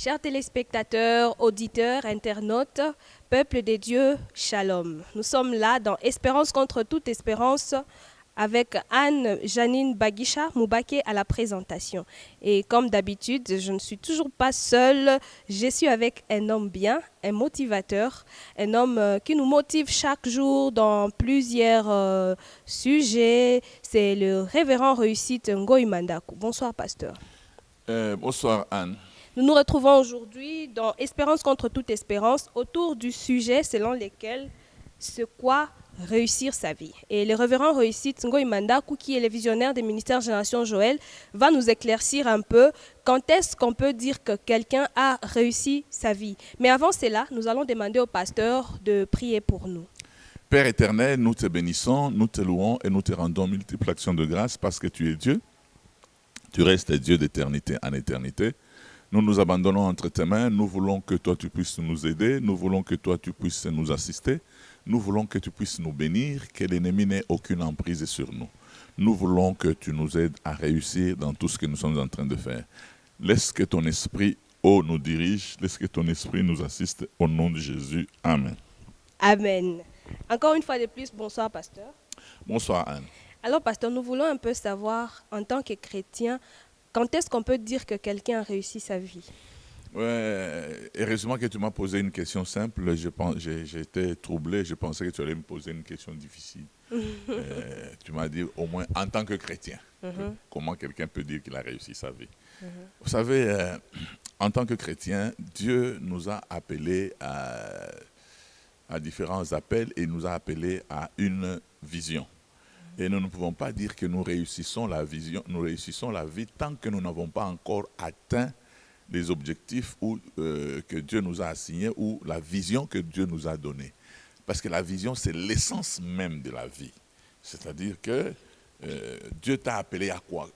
Chers téléspectateurs, auditeurs, internautes, peuple des dieux, shalom. Nous sommes là dans Espérance contre toute espérance avec Anne-Janine Baguicha Moubaké à la présentation. Et comme d'habitude, je ne suis toujours pas seule. Je suis avec un homme bien, un motivateur, un homme qui nous motive chaque jour dans plusieurs sujets. C'est le révérend Réussite Ngoï Mandakou. Bonsoir, pasteur. Bonsoir Anne. Nous nous retrouvons aujourd'hui dans Espérance contre toute espérance autour du sujet selon lequel c'est quoi réussir sa vie. Et le révérend Réussite Ngoï Mandakou, qui est le visionnaire des ministères Génération Joël, va nous éclaircir un peu quand est-ce qu'on peut dire que quelqu'un a réussi sa vie. Mais avant cela, nous allons demander au pasteur de prier pour nous. Père éternel, nous te bénissons, nous te louons et nous te rendons multiples actions de grâce parce que tu es Dieu. Tu restes Dieu d'éternité en éternité. Nous nous abandonnons entre tes mains. Nous voulons que toi tu puisses nous aider. Nous voulons que toi tu puisses nous assister. Nous voulons que tu puisses nous bénir, que l'ennemi n'ait aucune emprise sur nous. Nous voulons que tu nous aides à réussir dans tout ce que nous sommes en train de faire. Laisse que ton esprit, nous dirige. Laisse que ton esprit nous assiste au nom de Jésus. Amen. Amen. Encore une fois de plus, bonsoir pasteur. Bonsoir Anne. Alors pasteur, nous voulons un peu savoir, en tant que chrétien, quand est-ce qu'on peut dire que quelqu'un a réussi sa vie? Ouais, heureusement que tu m'as posé une question simple. J'étais troublé. Je pensais que tu allais me poser une question difficile. Tu m'as dit au moins en tant que chrétien, comment quelqu'un peut dire qu'il a réussi sa vie. Vous savez, en tant que chrétien, Dieu nous a appelés à différents appels et nous a appelés à une vision. Et nous ne pouvons pas dire que nous réussissons la vision, nous réussissons la vie tant que nous n'avons pas encore atteint les objectifs que Dieu nous a assignés ou la vision que Dieu nous a donnée. Parce que la vision, c'est l'essence même de la vie. C'est-à-dire que Dieu t'a appelé à quoi?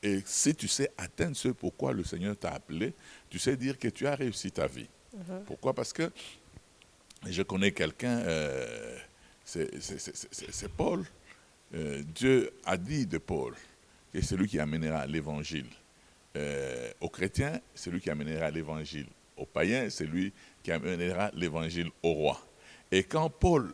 Et si tu sais atteindre ce pourquoi le Seigneur t'a appelé, tu sais dire que tu as réussi ta vie. Pourquoi? Parce que je connais quelqu'un... c'est Paul. Dieu a dit de Paul que c'est lui qui amènera l'évangile aux chrétiens, c'est lui qui amènera l'évangile aux païens, c'est lui qui amènera l'évangile aux rois. Et quand Paul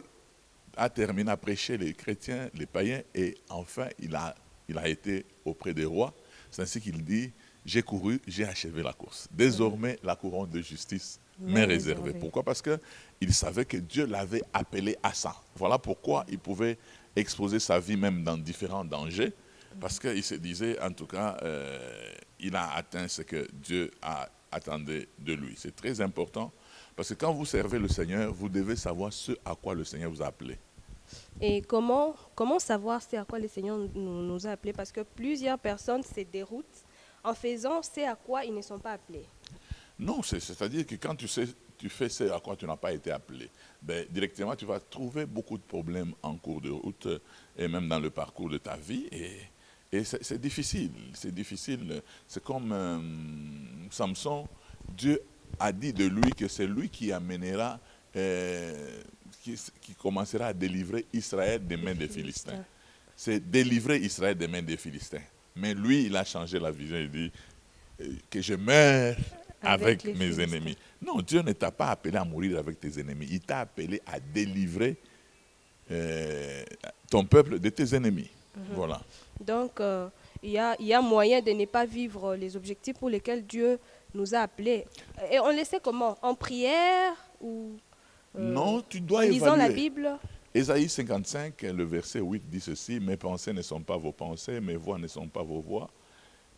a terminé à prêcher les chrétiens, les païens, et enfin il a été auprès des rois, c'est ainsi qu'il dit, j'ai couru, j'ai achevé la course. Désormais, la couronne de justice m'est réservée. Pourquoi? Parce qu'il savait que Dieu l'avait appelé à ça. Voilà pourquoi il pouvait exposer sa vie même dans différents dangers, parce qu'il se disait, en tout cas, il a atteint ce que Dieu attendait de lui. C'est très important, parce que quand vous servez le Seigneur, vous devez savoir ce à quoi le Seigneur vous a appelé. Et comment savoir ce à quoi le Seigneur nous a appelés? Parce que plusieurs personnes se déroutent en faisant ce à quoi ils ne sont pas appelés. Non, c'est-à-dire que quand tu fais ce à quoi tu n'as pas été appelé, ben, directement tu vas trouver beaucoup de problèmes en cours de route et même dans le parcours de ta vie. Et c'est difficile, c'est difficile. C'est comme Samson, Dieu a dit de lui que c'est lui qui amènera, qui commencera à délivrer Israël des mains des Philistins. C'est délivrer Israël des mains des Philistins. Mais lui, il a changé la vision, il dit que je meurs avec mes ennemis. Non, Dieu ne t'a pas appelé à mourir avec tes ennemis. Il t'a appelé à délivrer ton peuple de tes ennemis. Voilà. Donc, il y a moyen de ne pas vivre les objectifs pour lesquels Dieu nous a appelés. Et on le sait comment? En prière ou non, tu dois en lisant évaluer. la Bible? Ésaïe 55, le verset 8 dit ceci, « Mes pensées ne sont pas vos pensées, mes voix ne sont pas vos voix.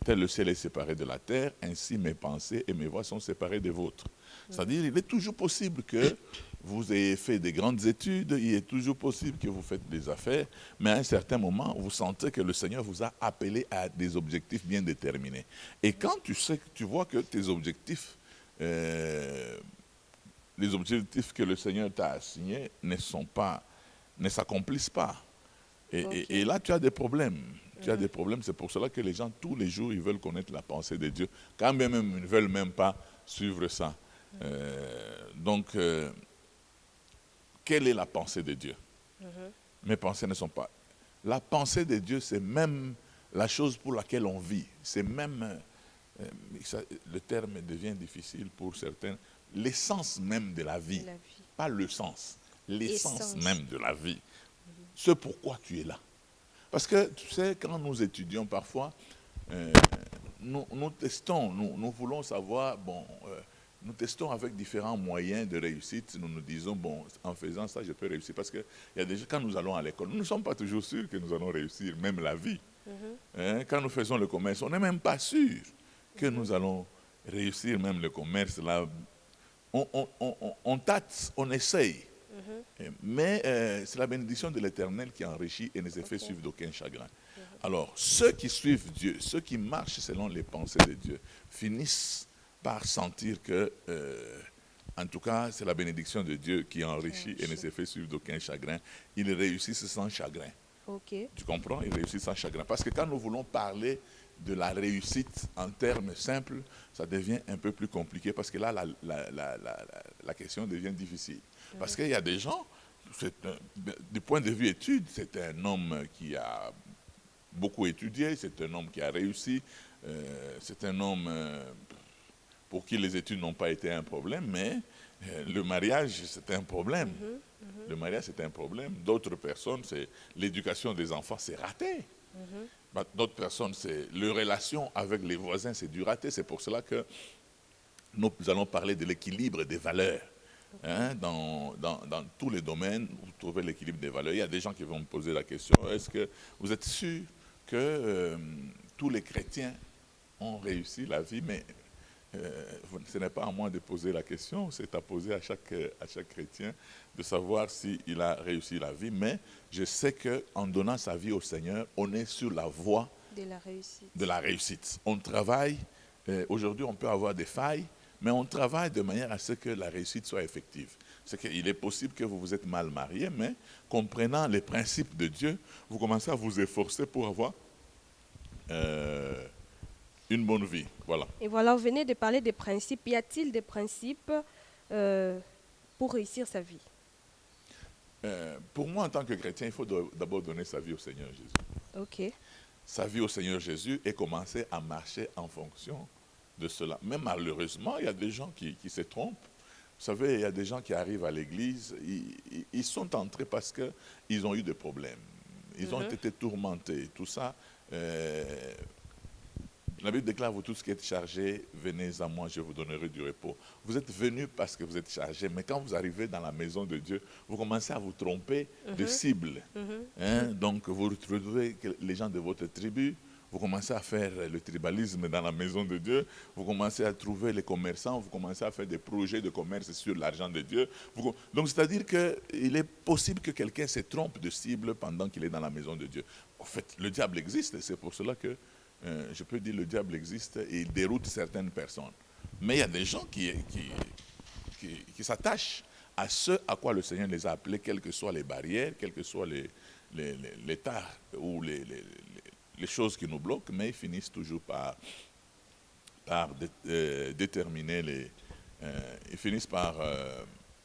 Tel le ciel est séparé de la terre, ainsi mes pensées et mes voix sont séparées des vôtres. » C'est-à-dire, il est toujours possible que vous ayez fait des grandes études, il est toujours possible que vous faites des affaires, mais à un certain moment, vous sentez que le Seigneur vous a appelé à des objectifs bien déterminés. Et quand tu vois que tes objectifs, les objectifs que le Seigneur t'a assignés ne s'accomplissent pas. Et là, tu as des problèmes. Tu as des problèmes, c'est pour cela que les gens, tous les jours, ils veulent connaître la pensée de Dieu. Quand bien même, ils ne veulent même pas suivre ça. Donc, quelle est la pensée de Dieu? Mes pensées ne sont pas... La pensée de Dieu, c'est même la chose pour laquelle on vit. C'est même mais le terme devient difficile pour certains. L'essence même de la vie, pas le sens, l'essence même de la vie. Ce pourquoi tu es là. Parce que, tu sais, quand nous étudions parfois, nous testons, nous voulons savoir, nous testons avec différents moyens de réussite. Nous nous disons, bon, en faisant ça, je peux réussir. Parce que quand nous allons à l'école, nous ne sommes pas toujours sûrs que nous allons réussir, même la vie. Quand nous faisons le commerce, on n'est même pas sûr que nous allons réussir même le commerce. Là, on tâte, on essaye. Mais c'est la bénédiction de l'Éternel qui enrichit et ne se fait suivre d'aucun chagrin. Alors, ceux qui suivent Dieu, ceux qui marchent selon les pensées de Dieu, finissent par sentir que, en tout cas, c'est la bénédiction de Dieu qui enrichit et ne se fait suivre d'aucun chagrin. Ils réussissent sans chagrin. Tu comprends? Ils réussissent sans chagrin. Parce que quand nous voulons parler de la réussite en termes simples, ça devient un peu plus compliqué parce que là, la question devient difficile. Parce qu'il y a des gens, du point de vue études, c'est un homme qui a beaucoup étudié, c'est un homme qui a réussi, c'est un homme pour qui les études n'ont pas été un problème, mais le mariage, c'est un problème. Le mariage, c'est un problème. D'autres personnes, c'est l'éducation des enfants, c'est raté. D'autres personnes, c'est les relations avec les voisins, c'est du raté. C'est pour cela que nous allons parler de l'équilibre des valeurs. Dans tous les domaines, vous trouvez l'équilibre des valeurs. Il y a des gens qui vont me poser la question, est-ce que vous êtes sûr que tous les chrétiens ont réussi la vie? Mais ce n'est pas à moi de poser la question, c'est à poser à chaque chrétien de savoir s'il a réussi la vie. Mais je sais qu'en donnant sa vie au Seigneur, on est sur la voie de la réussite. On travaille, aujourd'hui on peut avoir des failles, mais on travaille de manière à ce que la réussite soit effective. C'est qu'il est possible que vous êtes mal marié, mais comprenant les principes de Dieu, vous commencez à vous efforcer pour avoir une bonne vie. Voilà. Et voilà, vous venez de parler des principes. Y a-t-il des principes pour réussir sa vie? Pour moi, en tant que chrétien, il faut d'abord donner sa vie au Seigneur Jésus. Sa vie au Seigneur Jésus et commencer à marcher en fonction de cela. Mais malheureusement, il y a des gens qui se trompent. Vous savez, il y a des gens qui arrivent à l'église, ils sont entrés parce qu'ils ont eu des problèmes. Ils ont été tourmentés, tout ça. La Bible déclare, vous tous qui êtes chargés, venez à moi, je vous donnerai du repos. Vous êtes venus parce que vous êtes chargés, mais quand vous arrivez dans la maison de Dieu, vous commencez à vous tromper de cible. Donc vous retrouvez les gens de votre tribu, vous commencez à faire le tribalisme dans la maison de Dieu, vous commencez à trouver les commerçants, vous commencez à faire des projets de commerce sur l'argent de Dieu. Donc c'est-à-dire qu'il est possible que quelqu'un se trompe de cible pendant qu'il est dans la maison de Dieu. En fait, le diable existe, et c'est pour cela que je peux dire le diable existe et il déroute certaines personnes. Mais il y a des gens qui s'attachent à ce à quoi le Seigneur les a appelés, quelles que soient les barrières, quelles que soient les tares ou les choses qui nous bloquent, mais ils finissent toujours par déterminer ils finissent par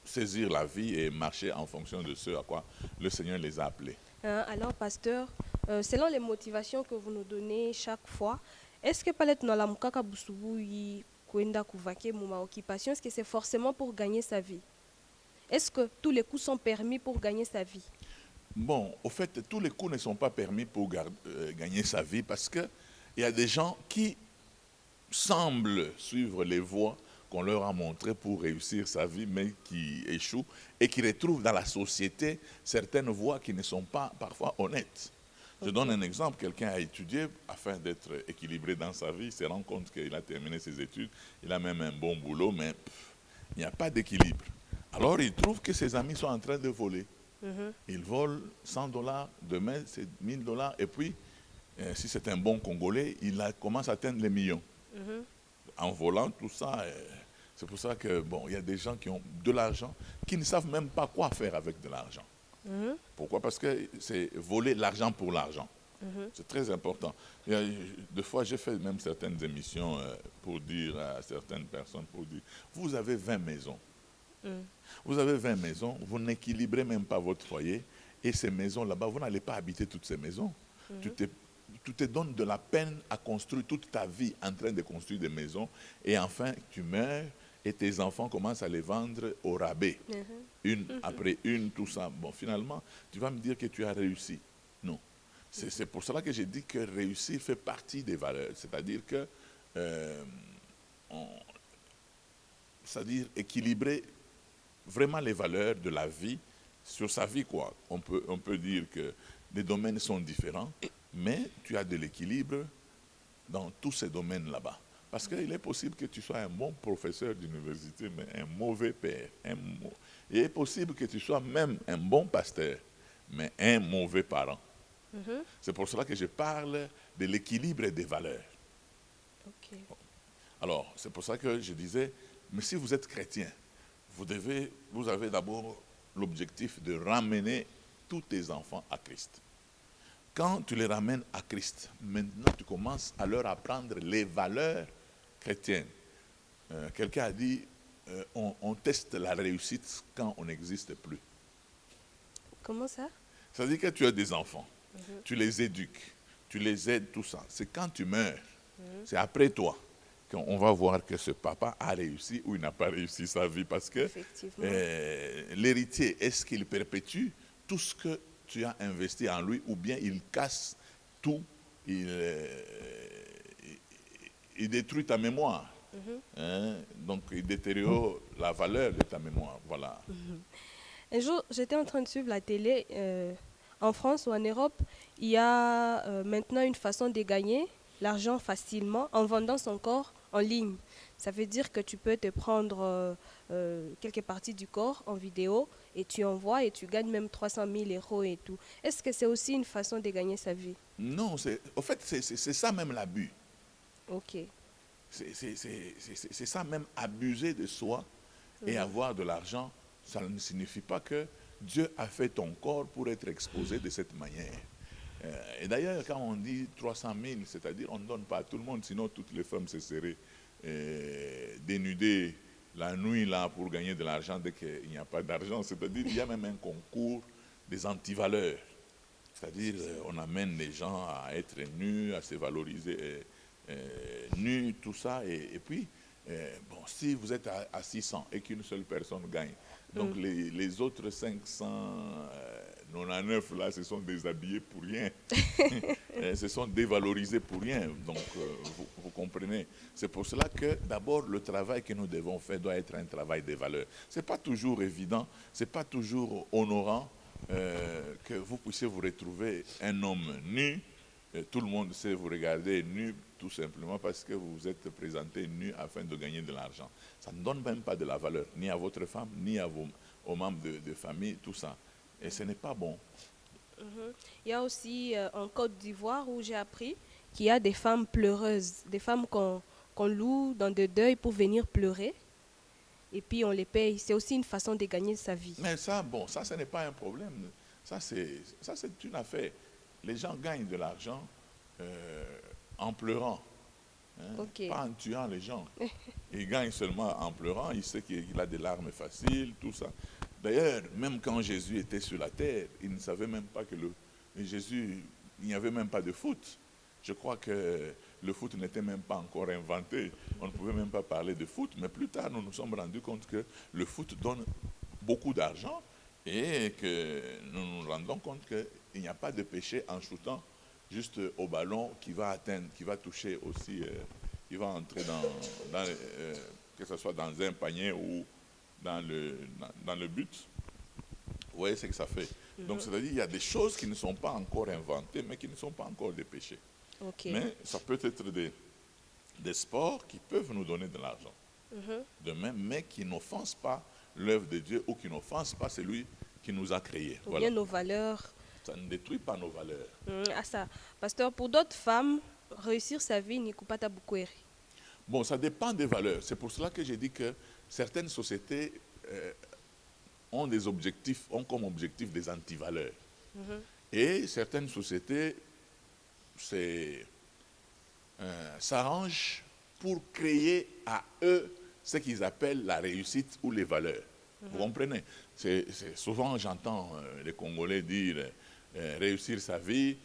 saisir la vie et marcher en fonction de ce à quoi le Seigneur les a appelés. Alors, pasteur, selon les motivations que vous nous donnez chaque fois, est-ce que peut-être dans la mukaka busubu kwenda kuvake ma occupation, est-ce que c'est forcément pour gagner sa vie? Est-ce que tous les coups sont permis pour gagner sa vie? Bon, au fait, tous les coups ne sont pas permis pour gagner sa vie parce qu'il y a des gens qui semblent suivre les voies qu'on leur a montrées pour réussir sa vie, mais qui échouent et qui retrouvent dans la société certaines voies qui ne sont pas parfois honnêtes. Je donne un exemple, quelqu'un a étudié afin d'être équilibré dans sa vie, il se rend compte qu'il a terminé ses études, il a même un bon boulot, mais il n'y a pas d'équilibre. Alors il trouve que ses amis sont en train de voler. Ils volent $100, demain c'est $1000, et puis, si c'est un bon Congolais, il commence à atteindre les millions. En volant, tout ça, c'est pour ça que, bon, il y a des gens qui ont de l'argent, qui ne savent même pas quoi faire avec de l'argent. Pourquoi? Parce que c'est voler l'argent pour l'argent. C'est très important. Des fois, j'ai fait même certaines émissions pour dire à certaines personnes, vous avez 20 maisons. Vous avez 20 maisons, vous n'équilibrez même pas votre foyer, et ces maisons là-bas, vous n'allez pas habiter toutes ces maisons. Tu te tu te donnes de la peine à construire toute ta vie en train de construire des maisons et enfin tu meurs et tes enfants commencent à les vendre au rabais, une après une, tout ça. Bon, finalement, tu vas me dire que tu as réussi. Non. C'est pour cela que j'ai dit que réussir fait partie des valeurs. C'est-à-dire que, c'est-à-dire équilibrer vraiment les valeurs de la vie sur sa vie, quoi. On peut dire que les domaines sont différents, mais tu as de l'équilibre dans tous ces domaines là-bas. Parce qu'il est possible que tu sois un bon professeur d'université, mais un mauvais père. Il est possible que tu sois même un bon pasteur, mais un mauvais parent. C'est pour cela que je parle de l'équilibre des valeurs. Ok. Alors, c'est pour ça que je disais, mais si vous êtes chrétien, vous avez d'abord l'objectif de ramener tous tes enfants à Christ. Quand tu les ramènes à Christ, maintenant tu commences à leur apprendre les valeurs chrétiennes. Quelqu'un a dit, on teste la réussite quand on n'existe plus. Comment ça? Ça veut dire que tu as des enfants, tu les éduques, tu les aides, tout ça. C'est quand tu meurs, c'est après toi qu'on va voir que ce papa a réussi ou il n'a pas réussi sa vie. Parce que l'héritier, est-ce qu'il perpétue tout ce que tu as investi en lui ou bien il casse tout, il détruit ta mémoire. Donc il détériore la valeur de ta mémoire. Voilà. Un jour, j'étais en train de suivre la télé. En France ou en Europe, il y a maintenant une façon de gagner l'argent facilement en vendant son corps en ligne. Ça veut dire que tu peux te prendre quelques parties du corps en vidéo et tu envoies et tu gagnes même 300 000 euros et tout. Est-ce que c'est aussi une façon de gagner sa vie? Non, au fait, c'est ça même l'abus. Ok. C'est ça même, abuser de soi et avoir de l'argent, ça ne signifie pas que Dieu a fait ton corps pour être exposé de cette manière. Et d'ailleurs, quand on dit 300 000, c'est-à-dire on ne donne pas à tout le monde, sinon toutes les femmes se seraient dénudées la nuit là pour gagner de l'argent dès qu'il n'y a pas d'argent. C'est-à-dire qu'il y a même un concours des antivaleurs. C'est-à-dire on amène les gens à être nus, à se valoriser nus, tout ça. Et puis, bon, si vous êtes à 600 et qu'une seule personne gagne, donc les autres 599 là, se sont déshabillés pour rien. Se sont dévalorisés pour rien. Donc, vous comprenez. C'est pour cela que d'abord, le travail que nous devons faire doit être un travail des valeurs. Ce n'est pas toujours évident, ce n'est pas toujours honorant que vous puissiez vous retrouver un homme nu. Tout le monde sait vous regarder nu tout simplement parce que vous vous êtes présenté nu afin de gagner de l'argent. Ça ne donne même pas de la valeur, ni à votre femme, ni aux membres de famille, tout ça. Et ce n'est pas bon. Il y a aussi en Côte d'Ivoire où j'ai appris qu'il y a des femmes pleureuses, des femmes qu'on loue dans des deuils pour venir pleurer. Et puis on les paye. C'est aussi une façon de gagner sa vie. Mais ça, bon, ça, ce n'est pas un problème. Ça, c'est une affaire. Les gens gagnent de l'argent en pleurant, pas en tuant les gens. Ils gagnent seulement en pleurant. Il sait qu'il a des larmes faciles, tout ça. D'ailleurs, même quand Jésus était sur la terre, il ne savait même pas que Jésus, il n'y avait même pas de foot. Je crois que le foot n'était même pas encore inventé. On ne pouvait même pas parler de foot. Mais plus tard, nous nous sommes rendus compte que le foot donne beaucoup d'argent et que nous nous rendons compte qu'il n'y a pas de péché en shootant juste au ballon qui va atteindre, qui va toucher aussi, qui va entrer que ce soit dans un panier ou dans le but. Vous voyez ce que ça fait. Donc, c'est-à-dire qu'il y a des choses qui ne sont pas encore inventées, mais qui ne sont pas encore des péchés. Mais ça peut être des sports qui peuvent nous donner de l'argent. De même, mais qui n'offensent pas l'œuvre de Dieu ou qui n'offensent pas celui qui nous a créés. Ou bien nos valeurs. Ça ne détruit pas nos valeurs. Ça. Pasteur, pour d'autres femmes, réussir sa vie n'y coupe pas beaucoup. Bon, ça dépend des valeurs. C'est pour cela que j'ai dit que certaines sociétés ont comme objectif des antivaleurs. Et certaines sociétés s'arrangent pour créer à eux ce qu'ils appellent la réussite ou les valeurs. Vous comprenez? Souvent, j'entends les Congolais dire réussir sa vie,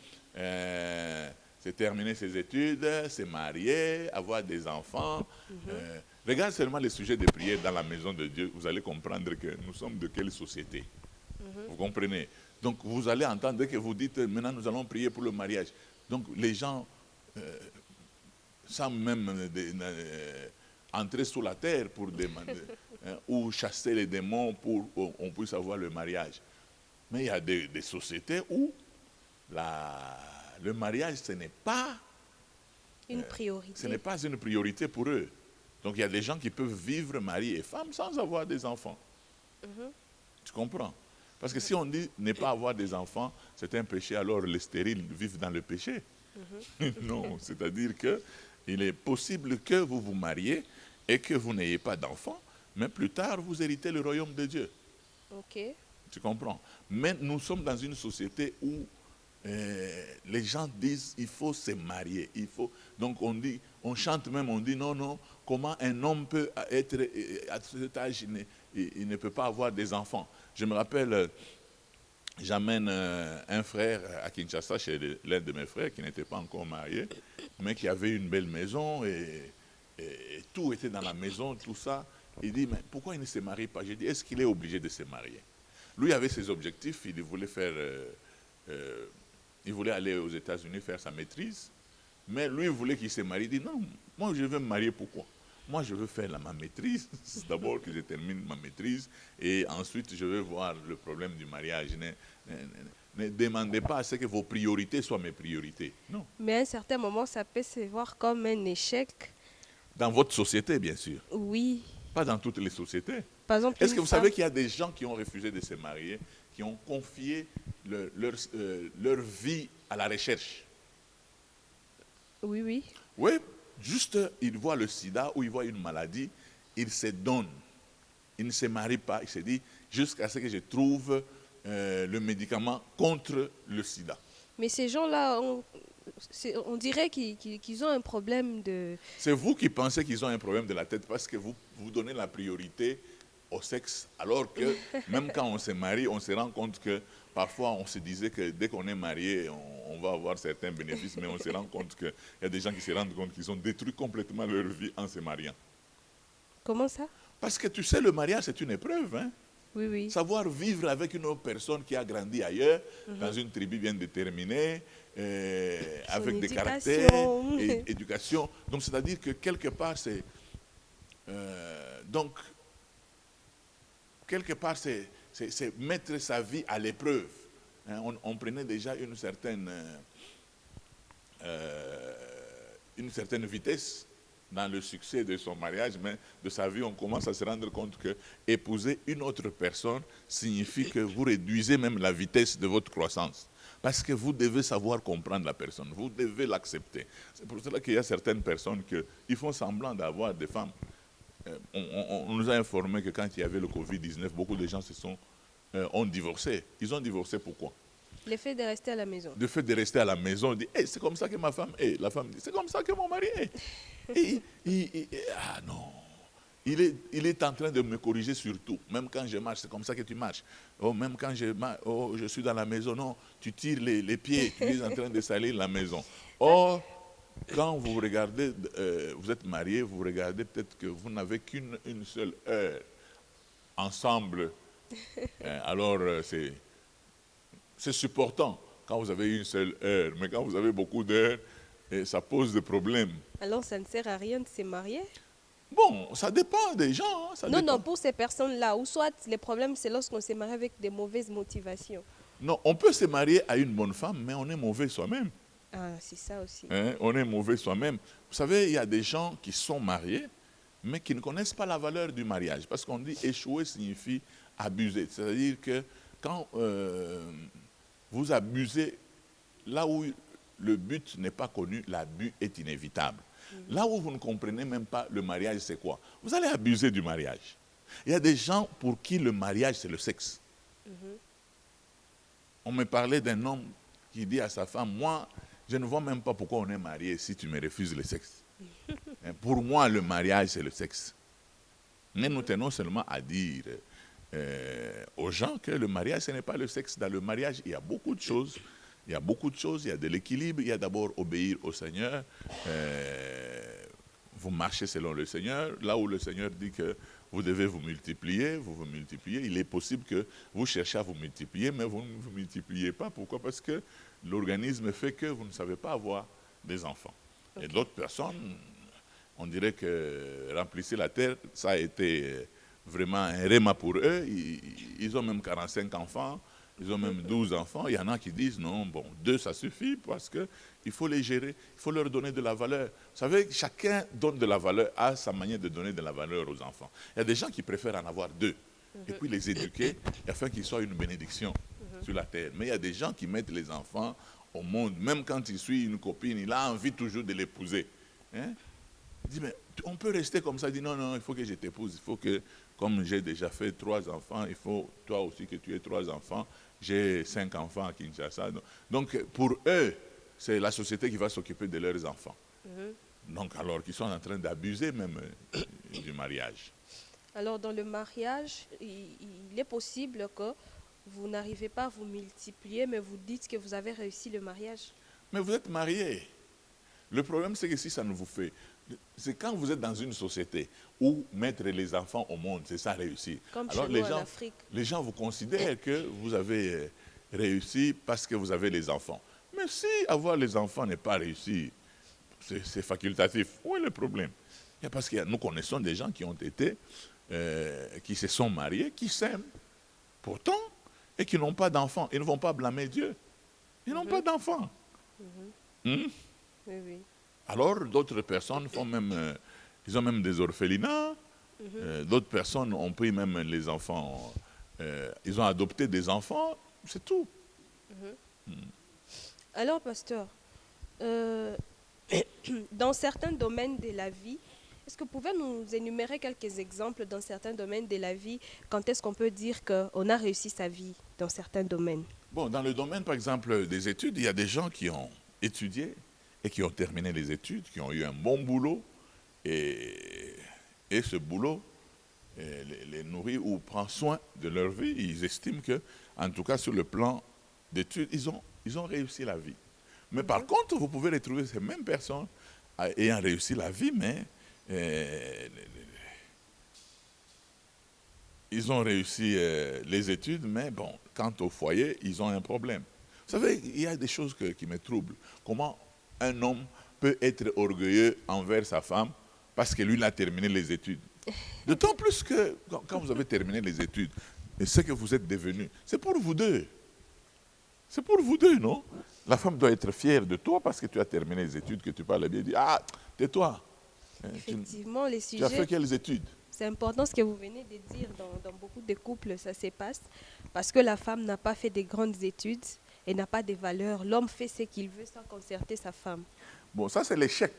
c'est terminer ses études, se marier, avoir des enfants. Regarde seulement les sujets de prière dans la maison de Dieu, vous allez comprendre que nous sommes de quelle société. Vous comprenez? Donc vous allez entendre que vous dites, maintenant nous allons prier pour le mariage. Donc les gens, sans même entrer sous la terre pour demander, ou chasser les démons pour qu'on puisse avoir le mariage. Mais il y a des sociétés où le mariage, ce n'est pas une priorité. Ce n'est pas une priorité pour eux. Donc il y a des gens qui peuvent vivre mari et femme sans avoir des enfants. Tu comprends? Parce que si on dit ne pas avoir des enfants, c'est un péché, alors les stériles vivent dans le péché. Non, c'est-à-dire qu'il est possible que vous vous mariez et que vous n'ayez pas d'enfants, mais plus tard, vous héritez le royaume de Dieu. Ok. Tu comprends? Mais nous sommes dans une société où les gens disent il faut se marier. Donc on chante même, on dit non, comment un homme peut être à cet âge, il ne peut pas avoir des enfants. Je me rappelle, j'amène un frère à Kinshasa chez l'un de mes frères qui n'était pas encore marié, mais qui avait une belle maison et tout était dans la maison, tout ça. Il dit, mais pourquoi il ne se marie pas? J'ai dit, est-ce qu'il est obligé de se marier? Lui avait ses objectifs, il voulait il voulait aller aux États-Unis faire sa maîtrise, mais lui il voulait qu'il se marie. Il dit, non, moi je veux me marier, pourquoi? Moi je veux faire ma maîtrise, c'est d'abord que je termine ma maîtrise, et ensuite je veux voir le problème du mariage. Ne demandez pas à ce que vos priorités soient mes priorités, non. Mais à un certain moment, ça peut se voir comme un échec. Dans votre société, bien sûr. Oui. Pas dans toutes les sociétés. Par exemple, est-ce que vous savez qu'il y a des gens qui ont refusé de se marier, qui ont confié leur vie à la recherche? Oui, oui. Oui, juste ils voient le sida ou ils voient une maladie, ils se donnent. Ils ne se marient pas, ils se disent jusqu'à ce que je trouve le médicament contre le sida. Mais ces gens-là, on dirait qu'ils ont un problème de... C'est vous qui pensez qu'ils ont un problème de la tête parce que vous donnez la priorité au sexe, alors que même quand on se marie, on se rend compte que parfois on se disait que dès qu'on est marié, on va avoir certains bénéfices, mais on se rend compte qu'il y a des gens qui se rendent compte qu'ils ont détruit complètement leur vie en se mariant. Comment ça? Parce que tu sais, le mariage, c'est une épreuve. Hein? Oui, oui. Savoir vivre avec une autre personne qui a grandi ailleurs, dans une tribu bien déterminée, avec des caractères, et éducation. Donc, c'est-à-dire que quelque part, c'est mettre sa vie à l'épreuve. Hein, on prenait déjà une certaine vitesse dans le succès de son mariage, mais de sa vie, on commence à se rendre compte que épouser une autre personne signifie que vous réduisez même la vitesse de votre croissance. Parce que vous devez savoir comprendre la personne, vous devez l'accepter. C'est pour cela qu'il y a certaines personnes qui font semblant d'avoir des femmes. On nous a informé que quand il y avait le Covid-19, beaucoup de gens ont divorcé. Ils ont divorcé pourquoi? Le fait de rester à la maison. Le fait de rester à la maison, on dit, hey, c'est comme ça que ma femme est. La femme dit, c'est comme ça que mon mari est. Ah non, il est en train de me corriger sur tout. Même quand je marche, c'est comme ça que tu marches. Oh, même quand je suis dans la maison, non, tu tires les pieds, tu es en train de salir la maison. Or, quand vous regardez, vous êtes marié, vous regardez peut-être que vous n'avez qu'une seule heure ensemble. Alors, c'est supportant quand vous avez une seule heure. Mais quand vous avez beaucoup d'heures, ça pose des problèmes. Alors, ça ne sert à rien de se marier? Bon, ça dépend des gens. Hein, non, pour ces personnes-là, ou soit les problèmes, c'est lorsqu'on se marie avec des mauvaises motivations. Non, on peut se marier à une bonne femme, mais on est mauvais soi-même. Ah, c'est ça aussi. Hein, on est mauvais soi-même. Vous savez, il y a des gens qui sont mariés, mais qui ne connaissent pas la valeur du mariage. Parce qu'on dit échouer signifie abuser. C'est-à-dire que quand vous abusez, là où le but n'est pas connu, l'abus est inévitable. Là où vous ne comprenez même pas le mariage, c'est quoi? Vous allez abuser du mariage. Il y a des gens pour qui le mariage, c'est le sexe. On me parlait d'un homme qui dit à sa femme, moi, je ne vois même pas pourquoi on est marié si tu me refuses le sexe. Pour moi, le mariage, c'est le sexe. Mais nous tenons seulement à dire aux gens que le mariage, ce n'est pas le sexe. Dans le mariage, il y a beaucoup de choses. Il y a beaucoup de choses, il y a de l'équilibre, il y a d'abord obéir au Seigneur. Vous marchez selon le Seigneur. Là où le Seigneur dit que vous devez vous multiplier, vous vous multipliez. Il est possible que vous cherchez à vous multiplier, mais vous ne vous multipliez pas. Pourquoi? Parce que l'organisme fait que vous ne savez pas avoir des enfants. Okay. Et d'autres personnes, on dirait que remplissez la terre, ça a été vraiment un réma pour eux. Ils ont même 45 enfants, ils ont même 12 enfants. Il y en a qui disent non, bon, 2 ça suffit parce qu'il faut les gérer, il faut leur donner de la valeur. Vous savez, chacun donne de la valeur à sa manière de donner de la valeur aux enfants. Il y a des gens qui préfèrent en avoir 2 et puis les éduquer afin qu'ils soient une bénédiction sur la terre. Mais il y a des gens qui mettent les enfants au monde, même quand il suit une copine, il a envie toujours de l'épouser. Hein? Il dit, mais on peut rester comme ça. Il dit, non, non, il faut que je t'épouse. Il faut que, comme j'ai déjà fait 3 enfants, il faut toi aussi que tu aies 3 enfants. J'ai 5 enfants à Kinshasa. Donc, pour eux, c'est la société qui va s'occuper de leurs enfants. Donc, alors qu'ils sont en train d'abuser même du mariage. Alors, dans le mariage, il est possible que vous n'arrivez pas à vous multiplier, mais vous dites que vous avez réussi le mariage. Mais vous êtes mariés. Le problème, c'est que si ça ne vous fait... C'est quand vous êtes dans une société où mettre les enfants au monde, c'est ça réussir. Comme alors chez nous en Afrique. Les gens vous considèrent que vous avez réussi parce que vous avez les enfants. Mais si avoir les enfants n'est pas réussi, c'est facultatif. Où est le problème? Parce que nous connaissons des gens qui ont été, qui se sont mariés, qui s'aiment pourtant et qui n'ont pas d'enfants. Ils ne vont pas blâmer Dieu. Ils n'ont pas d'enfants. Oui, oui. Alors, d'autres personnes font même, ils ont même des orphelinats. D'autres personnes ont pris même les enfants, ils ont adopté des enfants, c'est tout. Alors, pasteur, dans certains domaines de la vie, est-ce que vous pouvez nous énumérer quelques exemples dans certains domaines de la vie? Quand est-ce qu'on peut dire qu'on a réussi sa vie dans certains domaines? Bon, dans le domaine, par exemple, des études, il y a des gens qui ont étudié et qui ont terminé les études, qui ont eu un bon boulot, et ce boulot les nourrit ou prend soin de leur vie. Ils estiment que, en tout cas sur le plan d'études, ils ont réussi la vie. Mais par contre, vous pouvez retrouver ces mêmes personnes ayant réussi la vie, mais ils ont réussi les études, mais bon, quant au foyer, ils ont un problème. Vous savez, il y a des choses qui me troublent. Comment un homme peut être orgueilleux envers sa femme parce que lui, il a terminé les études. D'autant plus que quand vous avez terminé les études, et ce que vous êtes devenu, c'est pour vous deux. C'est pour vous deux, non? La femme doit être fière de toi parce que tu as terminé les études, que tu parles bien, dit, ah, tais-toi. Effectivement, les sujets... Tu as fait quelles études? C'est important ce que vous venez de dire. Dans beaucoup de couples, ça se passe parce que la femme n'a pas fait de grandes études et n'a pas de valeurs. L'homme fait ce qu'il veut sans concerter sa femme. Bon, ça c'est l'échec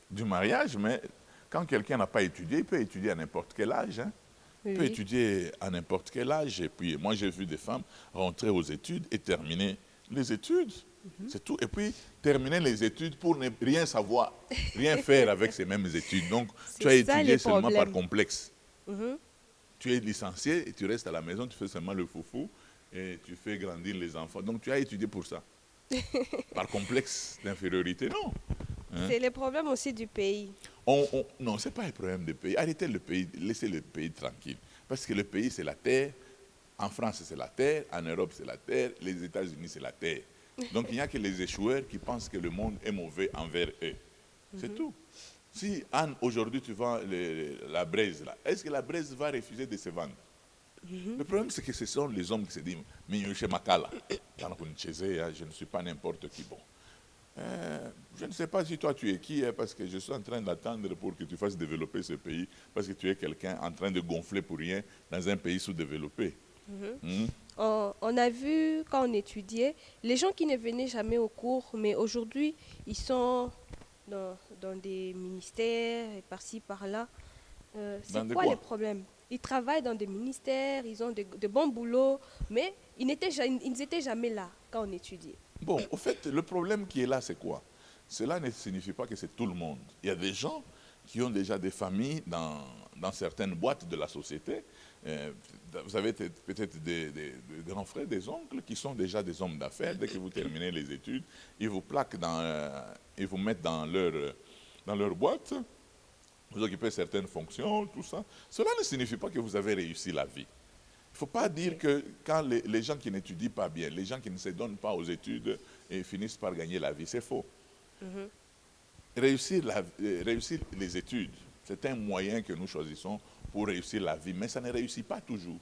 du mariage, mais quand quelqu'un n'a pas étudié, il peut étudier à n'importe quel âge. Hein. Oui, il peut étudier à n'importe quel âge. Et puis, moi j'ai vu des femmes rentrer aux études et terminer les études. C'est tout. Et puis, terminer les études pour ne rien savoir, rien faire avec ces mêmes études. Donc, tu as étudié seulement par complexe. Tu es licencié et tu restes à la maison, tu fais seulement le foufou et tu fais grandir les enfants. Donc, tu as étudié pour ça. Par complexe d'infériorité, non. Hein? C'est le problème aussi du pays. Non, ce n'est pas un problème du pays. Arrêtez le pays, laissez le pays tranquille. Parce que le pays, c'est la terre. En France, c'est la terre. En Europe, c'est la terre. Les États-Unis, c'est la terre. Donc, il n'y a que les échoueurs qui pensent que le monde est mauvais envers eux. C'est tout. Si, Anne, aujourd'hui, tu vends la braise, là, est-ce que la braise va refuser de se vendre? Le problème, c'est que ce sont les hommes qui se disent « Mais je Makala, je ne suis pas n'importe qui. » Bon. Je ne sais pas si toi, tu es qui, parce que je suis en train d'attendre pour que tu fasses développer ce pays, parce que tu es quelqu'un en train de gonfler pour rien dans un pays sous-développé. On a vu, quand on étudiait, les gens qui ne venaient jamais au cours, mais aujourd'hui, ils sont dans des ministères, et par-ci, par-là. C'est quoi le problème? Ils travaillent dans des ministères, ils ont de bons boulots, mais ils n'étaient jamais là quand on étudiait. Bon, au fait, le problème qui est là, c'est quoi? Cela ne signifie pas que c'est tout le monde. Il y a des gens qui ont déjà des familles dans certaines boîtes de la société, vous avez peut-être des grands frères, des oncles qui sont déjà des hommes d'affaires. Dès que vous terminez les études, ils vous plaquent ils vous mettent dans leur boîte. Vous occupez certaines fonctions, tout ça. Cela ne signifie pas que vous avez réussi la vie. Il ne faut pas dire que quand les gens qui n'étudient pas bien, les gens qui ne se donnent pas aux études et finissent par gagner la vie, c'est faux. Réussir les études, c'est un moyen que nous choisissons pour réussir la vie, mais ça ne réussit pas toujours.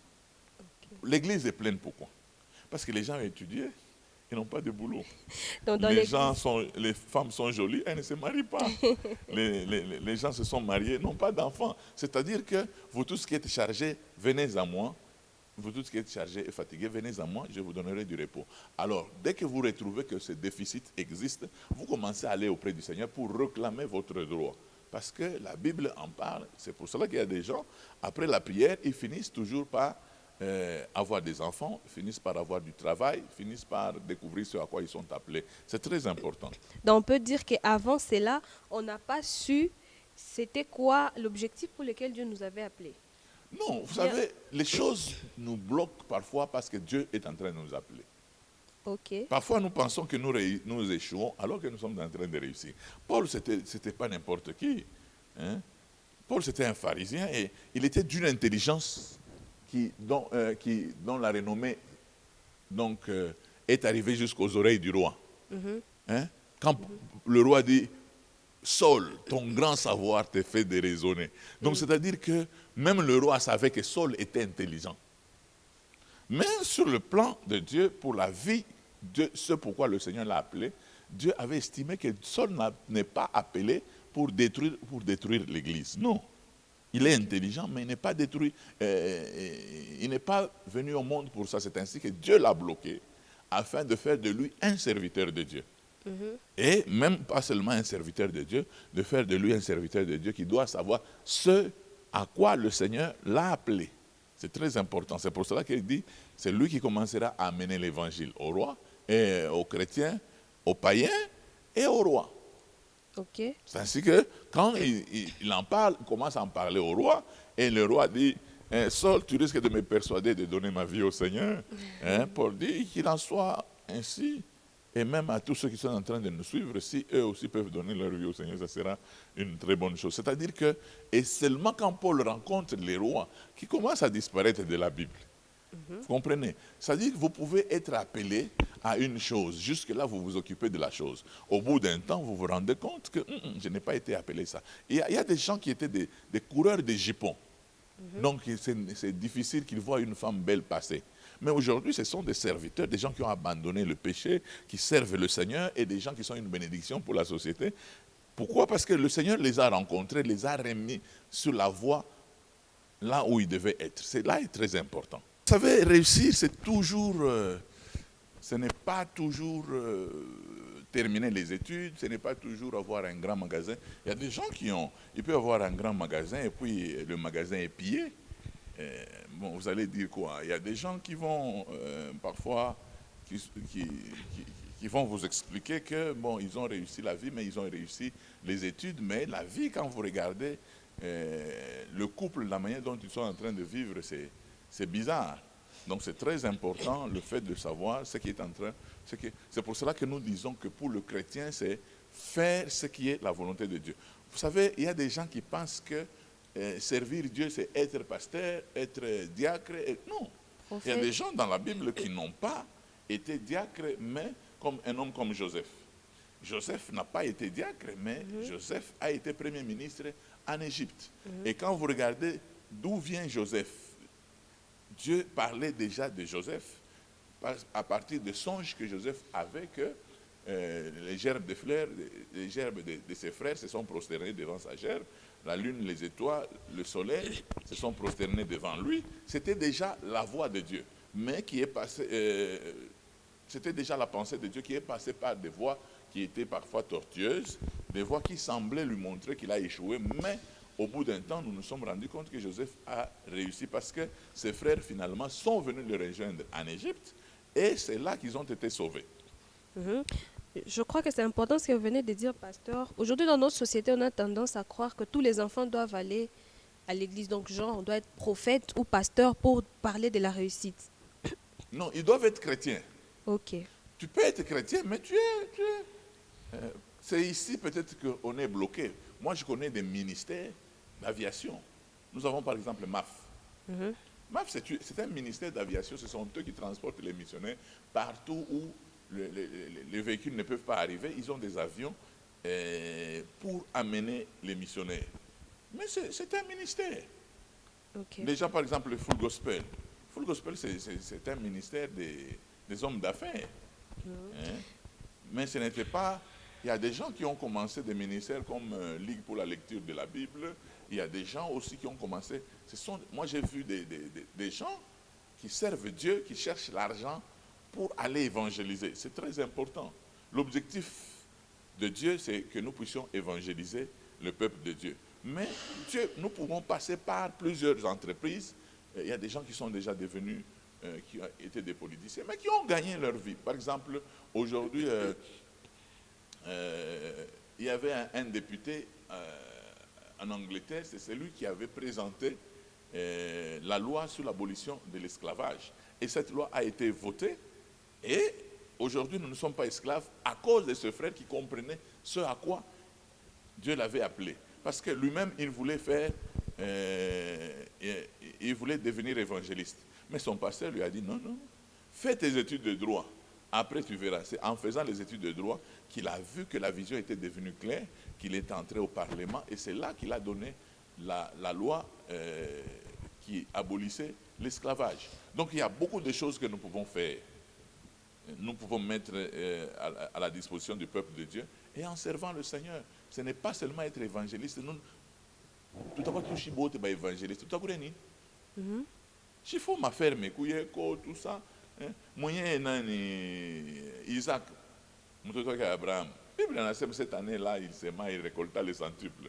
L'église est pleine, pourquoi? Parce que les gens ont étudié, ils n'ont pas de boulot. Donc, Les femmes sont jolies, elles ne se marient pas. les gens se sont mariés, n'ont pas d'enfants. C'est-à-dire que vous tous qui êtes chargés, venez à moi. Vous tous qui êtes chargés et fatigués, venez à moi, je vous donnerai du repos. Alors, dès que vous retrouvez que ce déficit existe, vous commencez à aller auprès du Seigneur pour réclamer votre droit. Parce que la Bible en parle. C'est pour cela qu'il y a des gens, après la prière, ils finissent toujours par avoir des enfants, finissent par avoir du travail, finissent par découvrir ce à quoi ils sont appelés. C'est très important. Donc on peut dire qu'avant cela, on n'a pas su c'était quoi l'objectif pour lequel Dieu nous avait appelés. Non, vous savez, les choses nous bloquent parfois parce que Dieu est en train de nous appeler. Ok. Parfois, nous pensons que nous échouons alors que nous sommes en train de réussir. Paul, c'était pas n'importe qui. Hein? Paul, c'était un pharisien et il était d'une intelligence dont la renommée est arrivée jusqu'aux oreilles du roi. Hein? Quand le roi dit « Saul, ton grand savoir te fait déraisonner ». Donc, c'est-à-dire que même le roi savait que Saul était intelligent. Mais sur le plan de Dieu, pour la vie de ce pourquoi le Seigneur l'a appelé, Dieu avait estimé que Saul n'est pas appelé pour détruire l'Église. Non. Il est intelligent, mais il n'est pas détruit. Il n'est pas venu au monde pour ça. C'est ainsi que Dieu l'a bloqué, afin de faire de lui un serviteur de Dieu. Et même pas seulement un serviteur de Dieu, de faire de lui un serviteur de Dieu qui doit savoir ce à quoi le Seigneur l'a appelé. C'est très important. C'est pour cela qu'il dit, c'est lui qui commencera à amener l'évangile au roi, et aux chrétiens, aux païens et au roi. Okay. C'est ainsi que quand il en parle, il commence à en parler au roi, et le roi dit, Saul, tu risques de me persuader de donner ma vie au Seigneur. Paul dit qu'il en soit ainsi. Et même à tous ceux qui sont en train de nous suivre, si eux aussi peuvent donner leur vie au Seigneur, ça sera une très bonne chose. C'est-à-dire que, et seulement quand Paul rencontre les rois qui commencent à disparaître de la Bible, vous comprenez? C'est-à-dire que vous pouvez être appelé à une chose, jusque-là vous vous occupez de la chose. Au bout d'un temps, vous vous rendez compte que je n'ai pas été appelé ça. Il y a des gens qui étaient des coureurs de jupons. Donc c'est difficile qu'ils voient une femme belle passer. Mais aujourd'hui, ce sont des serviteurs, des gens qui ont abandonné le péché, qui servent le Seigneur et des gens qui sont une bénédiction pour la société. Pourquoi? Parce que le Seigneur les a rencontrés, les a remis sur la voie là où ils devaient être. Cela est très important. Vous savez, réussir, c'est toujours, ce n'est pas toujours terminer les études, ce n'est pas toujours avoir un grand magasin. Il y a des gens ils peuvent avoir un grand magasin et puis le magasin est pillé. Bon, vous allez dire quoi? Il y a des gens qui vont parfois, qui vont vous expliquer que bon, ils ont réussi la vie, mais ils ont réussi les études, mais la vie, quand vous regardez le couple, la manière dont ils sont en train de vivre, c'est bizarre. Donc c'est très important le fait de savoir ce qui est en train. C'est pour cela que nous disons que pour le chrétien, c'est faire ce qui est la volonté de Dieu. Vous savez, il y a des gens qui pensent que servir Dieu, c'est être pasteur, être diacre. Non. Il y a des gens dans la Bible qui n'ont pas été diacres, mais comme un homme comme Joseph. Joseph n'a pas été diacre, mais Joseph a été premier ministre en Égypte. Et quand vous regardez d'où vient Joseph, Dieu parlait déjà de Joseph à partir des songes que Joseph avait que les gerbes de fleurs, les gerbes de ses frères se sont prosternés devant sa gerbe. La lune, les étoiles, le soleil se sont prosternés devant lui. C'était déjà la voix de Dieu, mais qui est passée. C'était déjà la pensée de Dieu qui est passée par des voies qui étaient parfois tortueuses, des voies qui semblaient lui montrer qu'il a échoué, mais au bout d'un temps, nous nous sommes rendus compte que Joseph a réussi parce que ses frères finalement sont venus le rejoindre en Égypte et c'est là qu'ils ont été sauvés. Je crois que c'est important ce que vous venez de dire, pasteur. Aujourd'hui, dans notre société, on a tendance à croire que tous les enfants doivent aller à l'église. Donc, genre, on doit être prophète ou pasteur pour parler de la réussite. Non, ils doivent être chrétiens. Ok. Tu peux être chrétien, mais c'est ici peut-être qu'on est bloqué. Moi, je connais des ministères d'aviation. Nous avons par exemple MAF. MAF, c'est un ministère d'aviation. Ce sont eux qui transportent les missionnaires partout où les véhicules ne peuvent pas arriver. Ils ont des avions pour amener les missionnaires. Mais c'est un ministère. Ok. Déjà, par exemple, le Full Gospel. Full Gospel, c'est un ministère des hommes d'affaires. Hein? Mais ce n'était pas... Il y a des gens qui ont commencé des ministères comme Ligue pour la lecture de la Bible. Il y a des gens aussi qui ont commencé... moi, j'ai vu des gens qui servent Dieu, qui cherchent l'argent pour aller évangéliser. C'est très important. L'objectif de Dieu, c'est que nous puissions évangéliser le peuple de Dieu. Mais Dieu, nous pouvons passer par plusieurs entreprises. Il y a des gens qui sont déjà devenus, qui ont été des politiciens, mais qui ont gagné leur vie. Par exemple, aujourd'hui, il y avait un député en Angleterre, c'est celui qui avait présenté la loi sur l'abolition de l'esclavage. Et cette loi a été votée. Et aujourd'hui, nous ne sommes pas esclaves à cause de ce frère qui comprenait ce à quoi Dieu l'avait appelé. Parce que lui-même, il voulait il voulait devenir évangéliste. Mais son pasteur lui a dit, non, non, fais tes études de droit. Après, tu verras. C'est en faisant les études de droit qu'il a vu que la vision était devenue claire, qu'il est entré au Parlement. Et c'est là qu'il a donné la loi qui abolissait l'esclavage. Donc, il y a beaucoup de choses que nous pouvons faire. Nous pouvons mettre à la disposition du peuple de Dieu et en servant le Seigneur. Ce n'est pas seulement être évangéliste. Tout à coup, tu es évangéliste. Tout à coup, il faut m'affaire mes couilles, tout ça. Moyen Isaac, Abraham. Cette année-là, il s'aima, il récolta les centuples.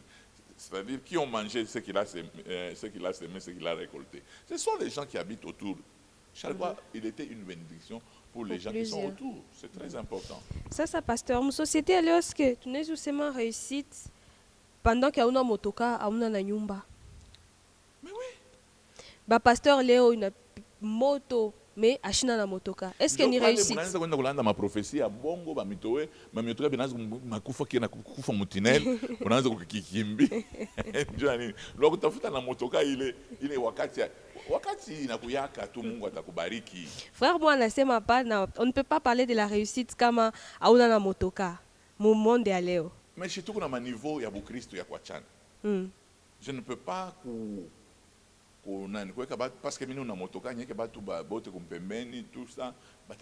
C'est-à-dire qui ont mangé ce qu'il a semé, ce qu'il a récolté. Ce sont les gens qui habitent autour. Chaque fois, il était une bénédiction pour les gens qui sont autour. C'est très important. Ça, pasteur. Une société, elle est que tu n'es justement réussite pendant qu'il y a une motoka, à une nyumba. Mais oui. Bah, pasteur, Léo, une moto. Mais achina na motoka. Est-ce que ni réussit? Unaanza kwenda kulanda maprofesia ya bongo mamitoka binaanza makufa kina kufa mutinel unaanza kukikimbia njoo nini leo kutafuta na motoka ile wakati inakuyaka tu Mungu atakubariki. Frère, moi anasema pana on ne peut pas parler de la réussite kama hauna na motoka mu monde ya leo. Mais surtout kuna maniveau ya Bukristo ya kuachana. Je ne peux pas parce que mimi una motoka nyeke batu bote kumpembeni tout ça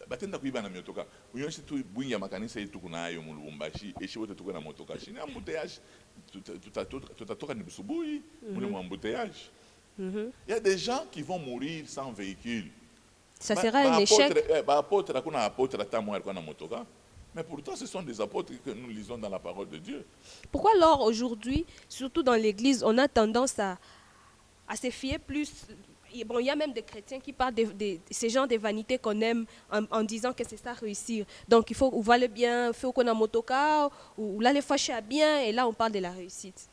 batenda kuiba na motoka unyoshe tu bwingi ya makanisa yetu kunayo mu Lubumbashi eshi wote tuko na motoka shini embouteillage tutatoka ni busubuhi mule mu embouteillage. Il y a des gens qui vont mourir sans véhicule. Ça sera un échec. Apôtre kuna apôtre atamu alikuwa na motoka. Mais pourtant, ce sont des apôtres que nous lisons dans la parole de Dieu. Pourquoi alors aujourd'hui, surtout dans l'église, on a tendance à se fier plus. Bon, il y a même des chrétiens qui parlent de ces genres de vanités qu'on aime en disant que c'est ça réussir. Donc il faut ou va le bien, faut qu'on a motoka ou là les fâcher à bien et là on parle de la réussite.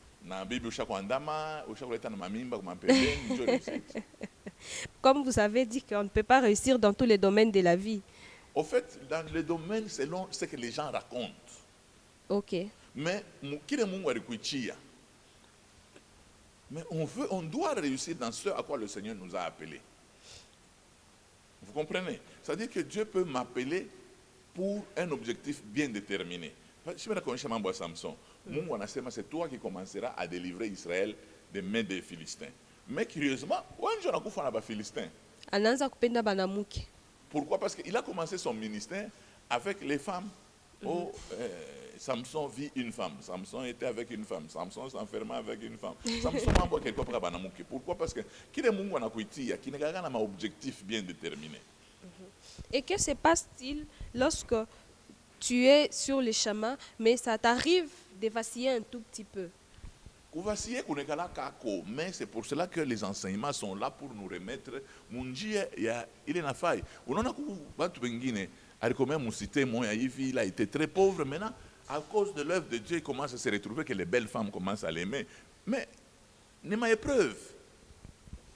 Comme vous avez dit qu'on ne peut pas réussir dans tous les domaines de la vie. Au fait, dans les domaines selon ce que les gens racontent. Ok. Mais Mais on doit réussir dans ce à quoi le Seigneur nous a appelés. Vous comprenez? C'est-à-dire que Dieu peut m'appeler pour un objectif bien déterminé. Je me connais Mambo Samson. C'est toi qui commenceras à délivrer Israël des mains des Philistins. Mais curieusement, Philistins. Pourquoi? Parce qu'il a commencé son ministère avec les femmes. Samson vit une femme. Samson était avec une femme. Samson s'enfermait avec une femme. Samson m'a envoyé quelque part. Pourquoi? Parce que qui est mon qui n'a pas un objectif bien déterminé. Et que se passe-t-il lorsque tu es sur le chemin, mais ça t'arrive de vaciller un tout petit peu? Mais c'est pour cela que les enseignements sont là pour nous remettre. Il est na faille. Il a été très pauvre. Maintenant, à cause de l'œuvre de Dieu, il commence à se retrouver que les belles femmes commencent à l'aimer. Mais ni maépreuve.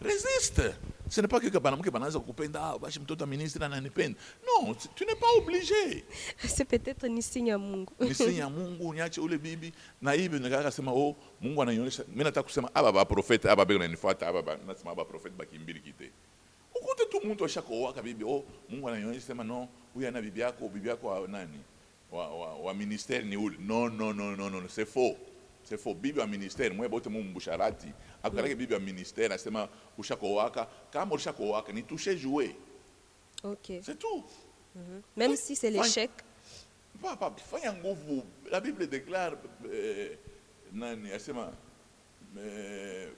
Résiste. Ce n'est pas que banamuke banaanza kupenda basi mtoto ministre ananipenda. Non, tu n'es pas obligé. C'est peut-être ni signe ya Mungu. Ni signe ya Mungu, niache ule bibi na hivi nikaka sema oh Mungu ananionyesha. Mimi nataka kusema ba profeta aba bego nanifuata aba nasema ba profeta bakimbiri kite. Ukute tu mtu ashakooa bibi oh Mungu ananionyesha sema no huyu ana bibi yako wa nani? Wa ministère ni ule. Non, c'est faux. C'est faux. Bibi wa ministère mwe bote mu mbusharati. Akaleke bibi wa ministère asema ushakowaka kama ushakowaka ni toucher jouer. OK. C'est tout. Même si c'est l'échec. Papa, fanya nguvu. La Bible déclare nani asema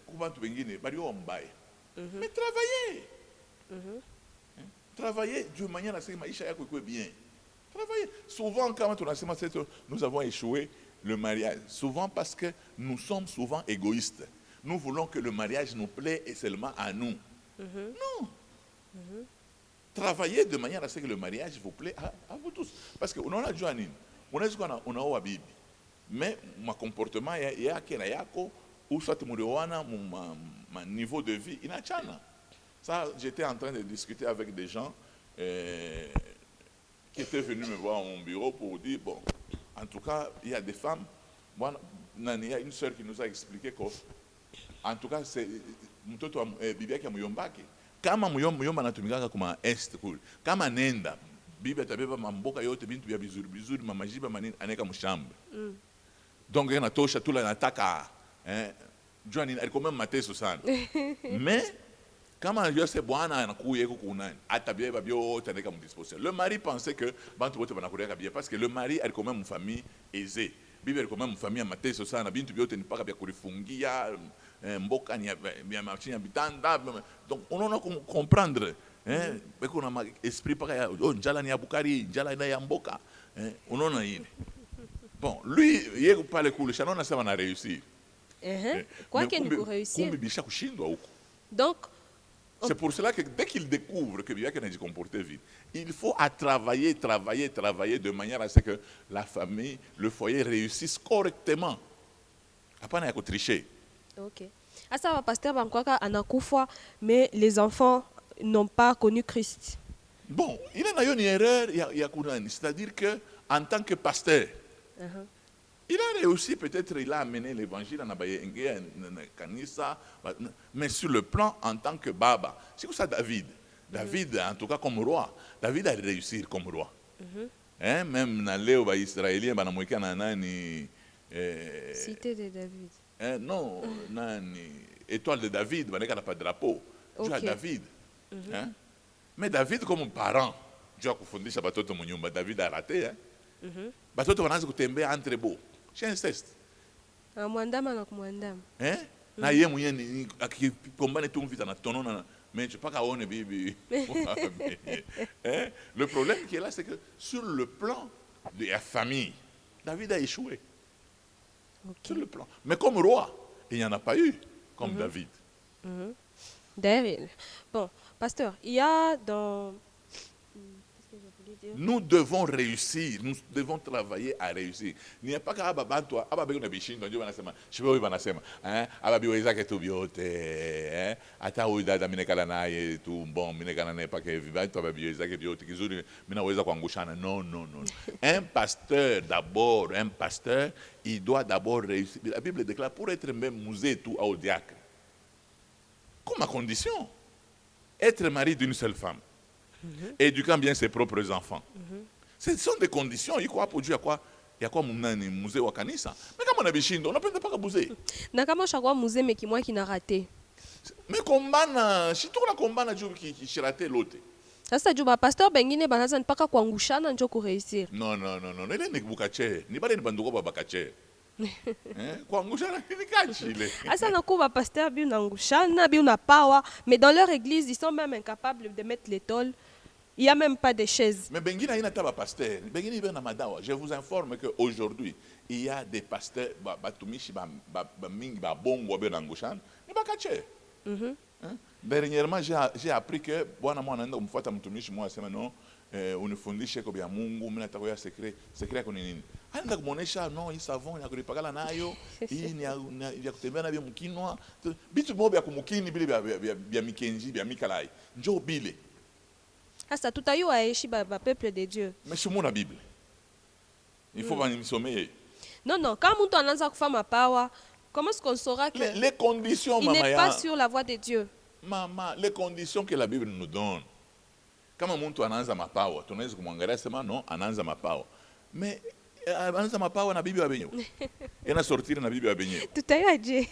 kubantu bengine bali mbaya. Mais travailler. Travailler d'une manière à ce que maisha yako ikuwe bien. Travailler. Souvent quand on asema nous avons échoué le mariage, souvent parce que nous sommes souvent égoïstes. Nous voulons que le mariage nous plaît et seulement à nous. Non. Travaillez de manière à ce que le mariage vous plaît à vous tous. Parce que on a Joanine, on a bibi. Mais mon comportement est yako ou soit mon niveau de vie inachana. Ça, j'étais en train de discuter avec des gens qui étaient venus me voir à mon bureau pour dire bon. En tout cas, il y a des femmes. Moi, il y a une sœur qui nous a expliqué que, en tout cas, c'est mtoto bibi yake muyombake. Kama muyomba anatumikaka kuma est cool. Kama nenda bibi atabeba mamboka yote bintu vya bizuri mamajiba manini aneka mshamba. Donc yana tosha tula nataka Joanine alikuwa même mateso sana. Mais kama yose bwana anakuya yuko kunani atabeba byote aneka mdisposition. Le mari pensait que bantu wote banakulia bien parce que le mari alikuwa même une famille aisée. Bibi alikuwa même une famille mateso sana bintu byote ni paka bya kulifungia mboka ni ya machini ya bitanda. Donc on a comprendre beko na esprit paka ya njala ni ya bukari njala ni ya mboka unaona ile. Bon lui yeye pale kule shana nasema na réussir. Kwake ni kuréussir. Kumbi bisha kushindwa huko. Donc c'est pour cela que dès qu'il découvre que bien qu'il a comporté vite, il faut à travailler de manière à ce que la famille, le foyer réussisse correctement. Après, on a tricher. OK. À ça, pasteur Bankwaka anakufa, mais les enfants n'ont pas connu Christ. Bon, il y a une erreur, c'est-à-dire que en tant que pasteur, il a réussi, peut-être il a amené l'évangile en Kanisa, mais sur le plan en tant que baba. C'est comme ça David. David, en tout cas comme roi, David a réussi comme roi. Même dans les Israéliens, Cité de David. Non, étoile de David, il n'y a pas de drapeau. Dieu a David. Mais David comme parent, Dieu a confondu ça, David a raté. Batoto wanaanza kutembea entre beau. C'est inceste. Mwandama na kumwandama. Na yeye mwenyewe akikombane tu mvita na tonona mais tu pas kaone bibi. Le problème qui est là c'est que sur le plan de la famille, David a échoué. Sur le plan. Mais comme roi, il n'y en a pas eu comme David. D'ailleurs, bon, pasteur, il y a dans nous devons réussir, nous devons travailler à réussir. Il n'y a pas qu'à Babantoa, à Babéona Bichin, dans Dieu Banasema, je vais vous dire, à Babioisa qui est tout biote, à Taouida, Minekalana et tout, bon, Minekalana n'est pas que vivant, toi, Babioisa qui est biote, qui est Minaweza Kwangushana. Non. Un pasteur, d'abord, il doit d'abord réussir. La Bible déclare pour être même musée tout au diacre. Comme à condition, être mari d'une seule femme. Éduquant bien ses propres enfants. Ce sont des conditions. Il croit pour Dieu, il y a quoi mon musée ou kanisa. Mais comme on a bishindo, on n'a pas qu'à bouger. Na kama shakwa musée mais qui moi qui n'a raté. Mais combana, si tu la combana Dieu qui raté l'autre. Sasa juba pasteur bengine banaza mpaka kuangushana ndio ku réussir. Non, ile ni bukache. Ni bale ni banduko babakache. Kuangushana ni kachile. Asa nakuba pasteur bi unangushana bi una power, mais dans leur église, ils sont même incapables de mettre l'étole. Il n'y a même pas de chaises. Mais Benguina n'a pas pasteur. Benguina na madawa. Je vous informe qu'aujourd'hui, il y a des pasteurs, batumishi ba mingi ba bongo be nangushan, ni bakache. Dernièrement, j'ai appris que bwana mwana anaenda kumfuata mtumishi mmoja asema no unifundishe kwa bya Mungu, mimi nataka ya secret yako ni nini? Anaenda kumuonesha no hii savon ya kulipakala nayo, hii ni ya kutembea navyo mkinwa, bitu moja ya kumukini bile bya mikenji bya mikalai. Njoo bile. Sasa tutayua aishi ba peuple de Dieu. Mais c'est mon Bible. Il faut pas m'sommer. Non, quand mtu anaanza kufa mapawa, comment est-ce qu'on saura que les conditions il n'est pas sur la voie de Dieu? Maman, les conditions que la Bible nous donne. Kama mtu anaanza mapawa, tunaweza kumwangalia sema no, anaanza mapawa. Mais anaanza mapawa na bibi wa benyewe. Ina sortir na bibi wa benyewe. Tutayua je.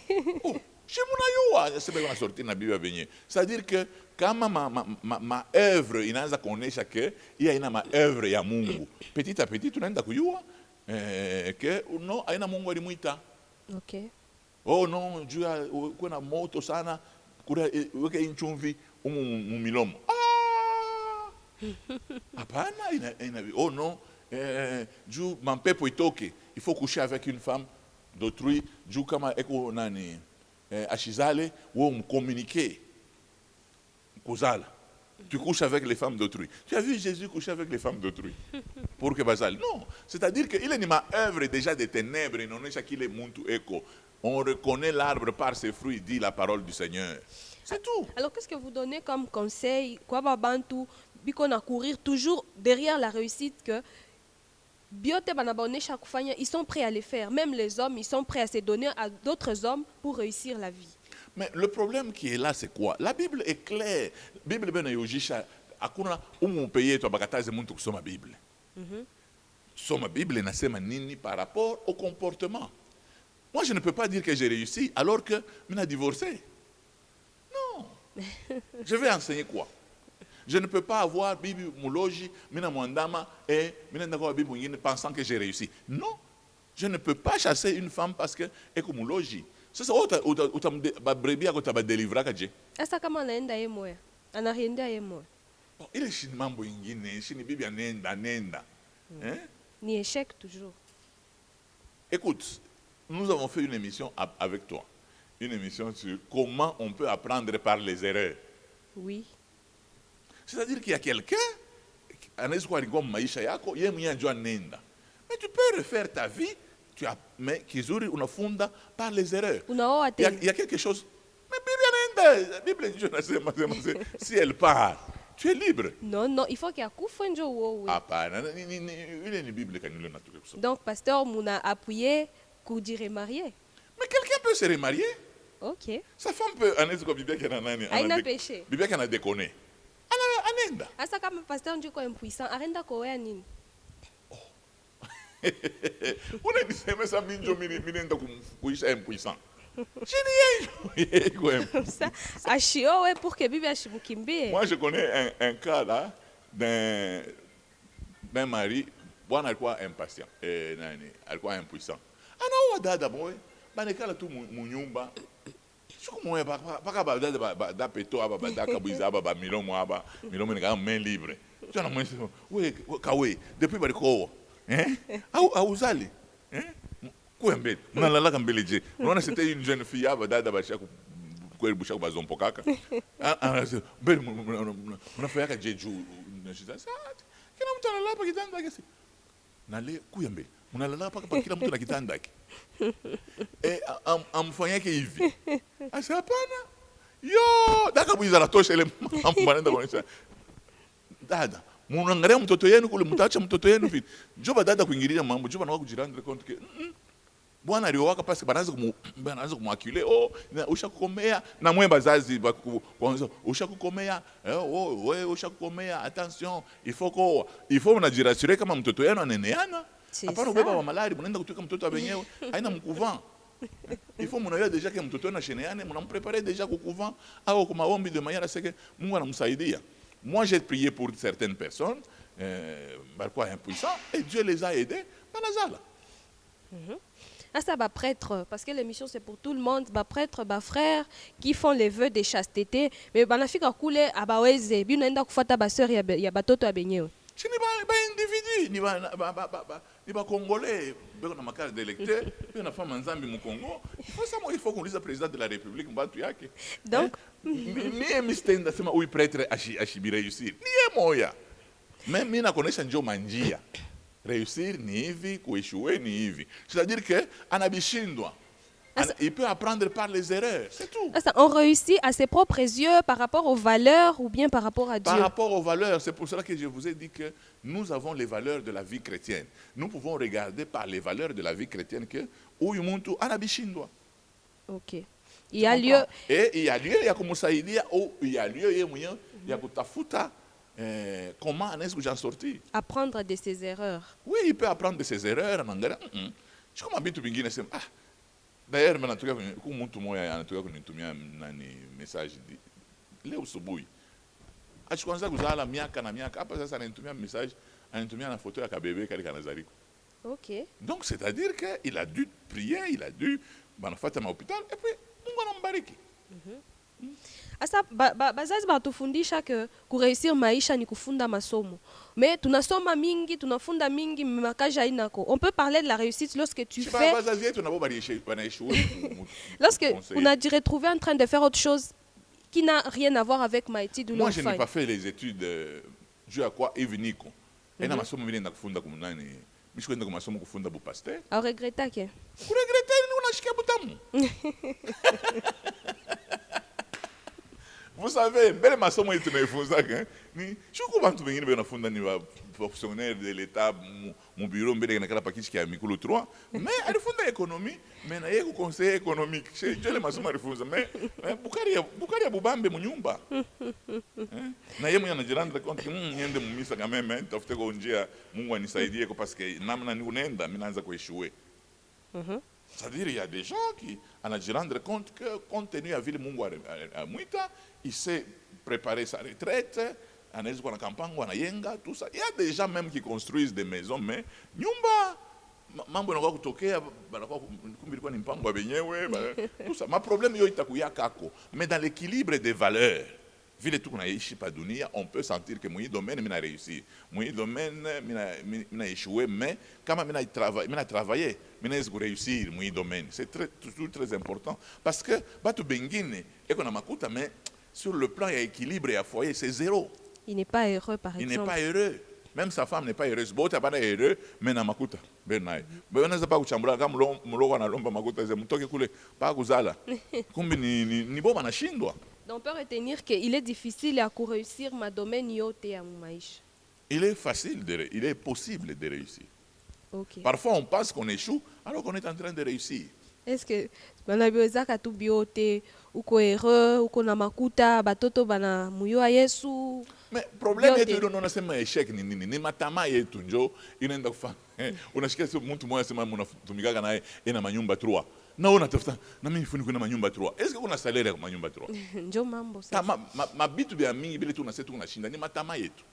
Je munayua, sema ina sortir na bibi wa benyewe. C'est-à-dire que kama ma œuvre inaanza kuonesha que hii ina ma œuvre ya Mungu. Petit à petit tunaenda kujua que no aina Mungu alimuita. Okay. Oh no, juu kuna moto sana. Kura weke inchumvi milomo. Hapana, oh non, juu mampepo itoke, il faut coucher avec une femme d'autrui, juu kama eko nani ashizale, ou communiquer, kuzala. Tu couches avec les femmes d'autrui. Tu as vu Jésus coucher avec les femmes d'autrui pour que bazal. Non, c'est-à-dire que il est ma œuvre déjà des ténèbres, non est chaque le muntu eko. On reconnaît l'arbre par ses fruits, dit la parole du Seigneur. C'est tout. Alors, qu'est-ce que vous donnez comme conseil? Quoi va bantu, biko na courir toujours derrière la réussite que biote banabone chaque fois, ils sont prêts à le faire. Même les hommes, ils sont prêts à se donner à d'autres hommes pour réussir la vie. Mais le problème qui est là, c'est quoi? La Bible est claire. La Bible ben yojisha akuna payer to bakataze muntu kusoma Bible. Soma Bible nasema nini par rapport au comportement. Moi, je ne peux pas dire que j'ai réussi alors que je suis divorcé. Non. Je vais enseigner quoi? Je ne peux pas avoir Bibi Mouloji, Mina Mwandama et Mina Bibi pensant que j'ai réussi. Non. Je ne peux pas chasser une femme parce que Eko Mouloji. C'est ça, brebis à ta délivrer à Dieu. Est-ce que comment anaenda yeye moya? Anaenda yeye moya. Il est chez mambo ingine, chez Bibi anenda. Ni échec toujours. Écoute. Nous avons fait une émission avec toi. Une émission sur comment on peut apprendre par les erreurs. Oui. C'est-à-dire qu'il y a quelqu'un, mais tu peux refaire ta vie, mais on fonda par les erreurs. Il y a quelque chose. Mais Bible, si elle part, tu es libre. Non, il faut qu'il y ait un coup de fou. Ah, pas, il y a une Bible qui nous l'a. Donc, pasteur, on a appuyé. Qu'on dirait marié. Mais quelqu'un peut se remarier. Ok. Sa femme peut aller sur Bible qui a péché. Bible qui a déconné. Anenda. Asa kama pasteur ndio impuissant, arenda koea nini? Una disema sa minjo minenda kuisha impuissant. Ça achio ouais pour que Bible achimukimbie. Moi je connais un cas là d'un mari, bwana alikuwa impatient alikuwa impuissant. Anaoa dada boy, banekala tu munyumba. Shuku moya paka ba dada da peto aba ba kabuiza aba ba milomo ngaka main libre. Tu na mwenzi, we kawe, depuis ba ko. Au uzali. Kuembe, mnalala kambele je. Unaona c'était une jeune fille aba dada ba shaku kweli bushaku bazompo kaka. Bel mnafanya ka jeju. Kila mtu analala pa kitanda kesi. Nale kuyembe. Unalala paka kila mtu na kitanda yake. Amfanyake hivi. Asa hapana. Yo, daka buiza la tosha ile manaenda kuonesha. Dada, munaangalia mtoto yenu kule mtaacha mtoto yenu vipi? Joba dada kuingilia mambo, joba na kujirandre compte que bwana aliowaka pasi banaanza kumwakile ushakukomea na mwe bazazi kwanza ushakukomea wewe ushakukomea attention il faut mnajirassurer kama mtoto yenu aneneana hapana ubeba wa malari mnaenda kutoka mtoto wenyewe haina mkuvant il faut mnaelewa deja que mtoto yenu asheneane mnampreparer deja ku couvent au kwa maombi de manière à ce que Mungu anamsaidia. Moi j'ai prié pour certaines personnes barquois impuissants et Dieu les a aidés banazala. Ah, ça va prêtre, parce que l'émission c'est pour tout le monde, bah prêtre, bah frère, qui font les vœux de chasteté, mais bah na fika kule abaweze, bi unaenda kufuata ba sœur ya batoto abenyewe. Si ni ba individu, ni ba Les Congolais, on a ma carte d'électeur, on a femme en Zambie au Congo. Il faut qu'on dise au président de la République, Donc, ni mistenda sema huyu prêtre réussir. Ni moya. Même mimi nakonesha njoo manjia. Réussir ni hivi, kuéchouer ni hivi. C'est-à-dire que anabishindwa. Il peut apprendre par les erreurs, c'est tout. On réussit à ses propres yeux par rapport aux valeurs ou bien par rapport à Dieu? Par rapport aux valeurs, c'est pour cela que je vous ai dit que nous avons les valeurs de la vie chrétienne. Nous pouvons regarder par les valeurs de la vie chrétienne que huyu muntu anabishindwa. Ok. Il y a lieu. Et il y a lieu ya kumsaidia ou il y a lieu yeye mwenyewe ya kutafuta comment est-ce que j'en sorti. Apprendre de ses erreurs. Oui, il peut apprendre de ses erreurs. Je comme vitu vingine sema d'ailleurs mnatoka kwa mtu mmoja anatoka kunitumia message leo asubuhi. Achikwanza kuzala miaka na miaka hapa sasa ananitumia message, ananitumia na photo ya kabebe kale kanazariko. OK. Donc c'est-à-dire que il a dû prier, il a dû banafata ma hôpital et puis Mungu anambariki. Asa bazazi batufundisha que kureusir maisha ni kufunda masomo. Mais tunasoma mingi, tunafunda mingi makaja inako. On peut parler de la réussite lorsque tu fais. Lorsque on a dû retrouver en train de faire autre chose qui n'a rien à voir avec ma étude ou moi je n'ai pas fait les études dû à quoi eveniko. Et na masomo vile nakufunda kumunani. Mimi kwenda kwa masomo kufunda bu pasteur. A regretta que. Ku regretta ni unashikia butamu. Vous savez, mbele masomo yetu tunaifunzaka ni shuku bantu bengine benafunza ni ba fonctionnaire de l'état mu bureau mbele kana kala pakichi kia mikulu 3 mais alifunda économie mais na yeye conseiller économique chez jole masomo alifunza mais bukari ya bubambe mu nyumba na yeye mwenye anajiranda compte niende mumisa kama mimi tafute kwa njia Mungu anisaidie parce que namna ni unaenda mimi naanza kuéchouer. C'est-à-dire il y a des gens qui en a rendre compte que compte tenu à ville Mungu a muita, il sait préparer sa retraite, anaweza kwa na kampango anayenga tout ça. Il y a des gens même qui construisent des maisons mais nyumba mambo yanakuwa kutokea banakuwa kumbilikuwa ni mpango wenyewe tout ça. Ma problème yo itakuya kako mais dans l'équilibre des valeurs vile tu kunaishi pa dunia on peut sentir que mon domaine mina réussi mon domaine mina échoué mais kama mina travailler mina réussir mon domaine c'est toujours très important parce que batu bengine eko na makuta mais sur le plan ya équilibre et à foyer c'est zéro. Il n'est pas heureux par exemple. Il n'est pas heureux. Même sa femme n'est pas heureuse. Bota pas heureux mais na makuta benai. Banaweza pa kuchambula kama mloko analomba makuta ze mtoke kule pa kuzala. Kumbe ni boma nashindwa. Donc, on peut retenir qu'il est difficile à réussir ma domaine yote ya maisha. Il est facile, il est possible de réussir. Okay. Parfois, on pense qu'on échoue alors qu'on est en train de réussir. Est-ce que banabiozaka tu biote uko heureux uko na makuta batoto bana muyo a Yesu? Mais problème yetu ndio unasema échec ni nini? Ni matama yetu njo inaenda kufanya. Unashikia mtu mmoja sema mnatumikaga naye ina manyumba 3. Na unatafuta na mimi nifunike na manyumba 3. Est-ce que kuna salaire kwa manyumba 3? Njo mambo sasa. Mabitu bya mingi bile tunasema tunashinda ni matama yetu.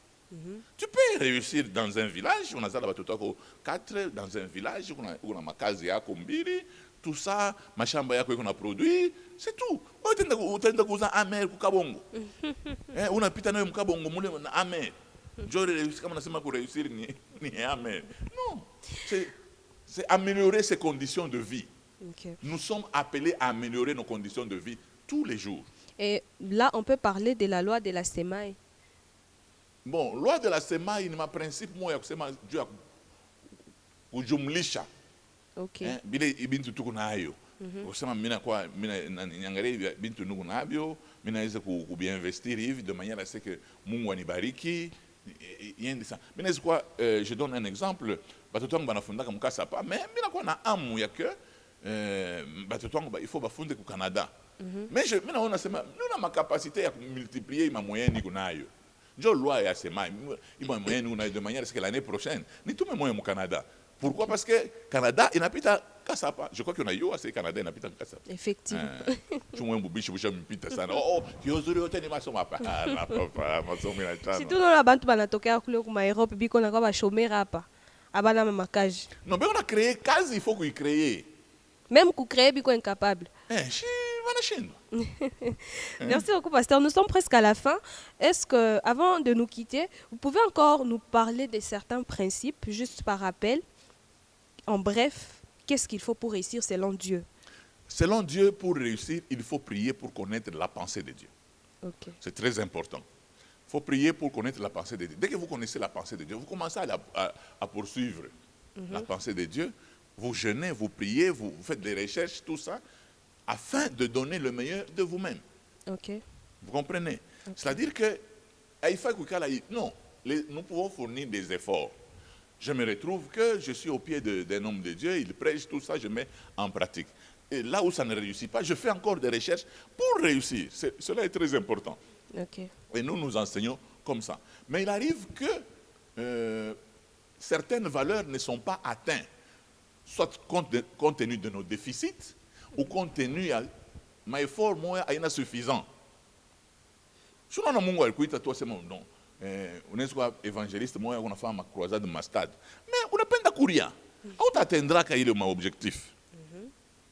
Tu peux réussir dans un village, on a zala batoto wako 4 dans un village, kuna makazi yako mbili, tout ça, mashamba yako iko na produit, c'est tout. Utaenda kuuza amer ku Kabongo. Unapita nayo mkabongo mule na amer. Njoo kama nasema ku réussir ni amer. Non. C'est améliorer ses conditions de vie. Okay. Nous sommes appelés à améliorer nos conditions de vie tous les jours. Et là, on peut parler de la loi de la semaille. Bon, loi de la semaille ni ma principe moya kusema juu ya kujumlisha. Okay. Bile ibintu tuko nayo. Kusema mina niangalie bintu nuko nabyo, mina naweza kubiinvestir hivi de manière à ce que Mungu anibariki. Yende ça. Mina kwa je donne un exemple, batoto wangu banafundaka mkasa pa, mais mina kwa na amu ya que batoto wangu il faut bafunde ku Canada. Mais mina ona sema nuna ma capacité ya multiplier ma moyenne niko nayo. Njo loi ya sema ima moyenne una de manière à ce que l'année prochaine ni tout moyen au Canada. Pourquoi? Parce que Canada inapita kasapa. Je crois qu'on a eu assez Canada inapita kasapa. Effectivement. Tu m'as mbubishi busha mpita sana. Oh, kiozuri yote ni masomo hapa. Masomo ina chana. Si tu na bantu banatokea kule kwa Europe biko na kwa ba chômeur hapa. Abana makaji. Non, mais on a créé kazi, il faut qu'on y crée. Même pour créer biko incapable. Merci beaucoup, pasteur. Nous sommes presque à la fin. Est-ce que, avant de nous quitter, vous pouvez encore nous parler de certains principes, juste par rappel, En bref, qu'est-ce qu'il faut pour réussir selon Dieu? Selon Dieu, pour réussir, il faut prier pour connaître la pensée de Dieu. Ok. C'est très important. Il faut prier pour connaître la pensée de Dieu. Dès que vous connaissez la pensée de Dieu, vous commencez à poursuivre la pensée de Dieu. Vous jeûnez, vous priez, vous faites des recherches, tout ça, afin de donner le meilleur de vous-même. Ok. Vous comprenez? Ok. C'est-à-dire que, non, nous pouvons fournir des efforts. Je me retrouve que je suis au pied d'un homme de Dieu, il prêche, tout ça, je mets en pratique. Et là où ça ne réussit pas, je fais encore des recherches pour réussir. Cela est très important. Ok. Et nous enseignons comme ça. Mais il arrive que certaines valeurs ne sont pas atteintes, soit compte tenu de nos déficits, ou compte tenu de mon effort insuffisant. Si on a mon alikuita toi c'est mon nom. Unaweza kuwa evangeliste moja unafanya croisade mastad. Mais unapenda kuria. Hautaatendra ka ile maobjectif.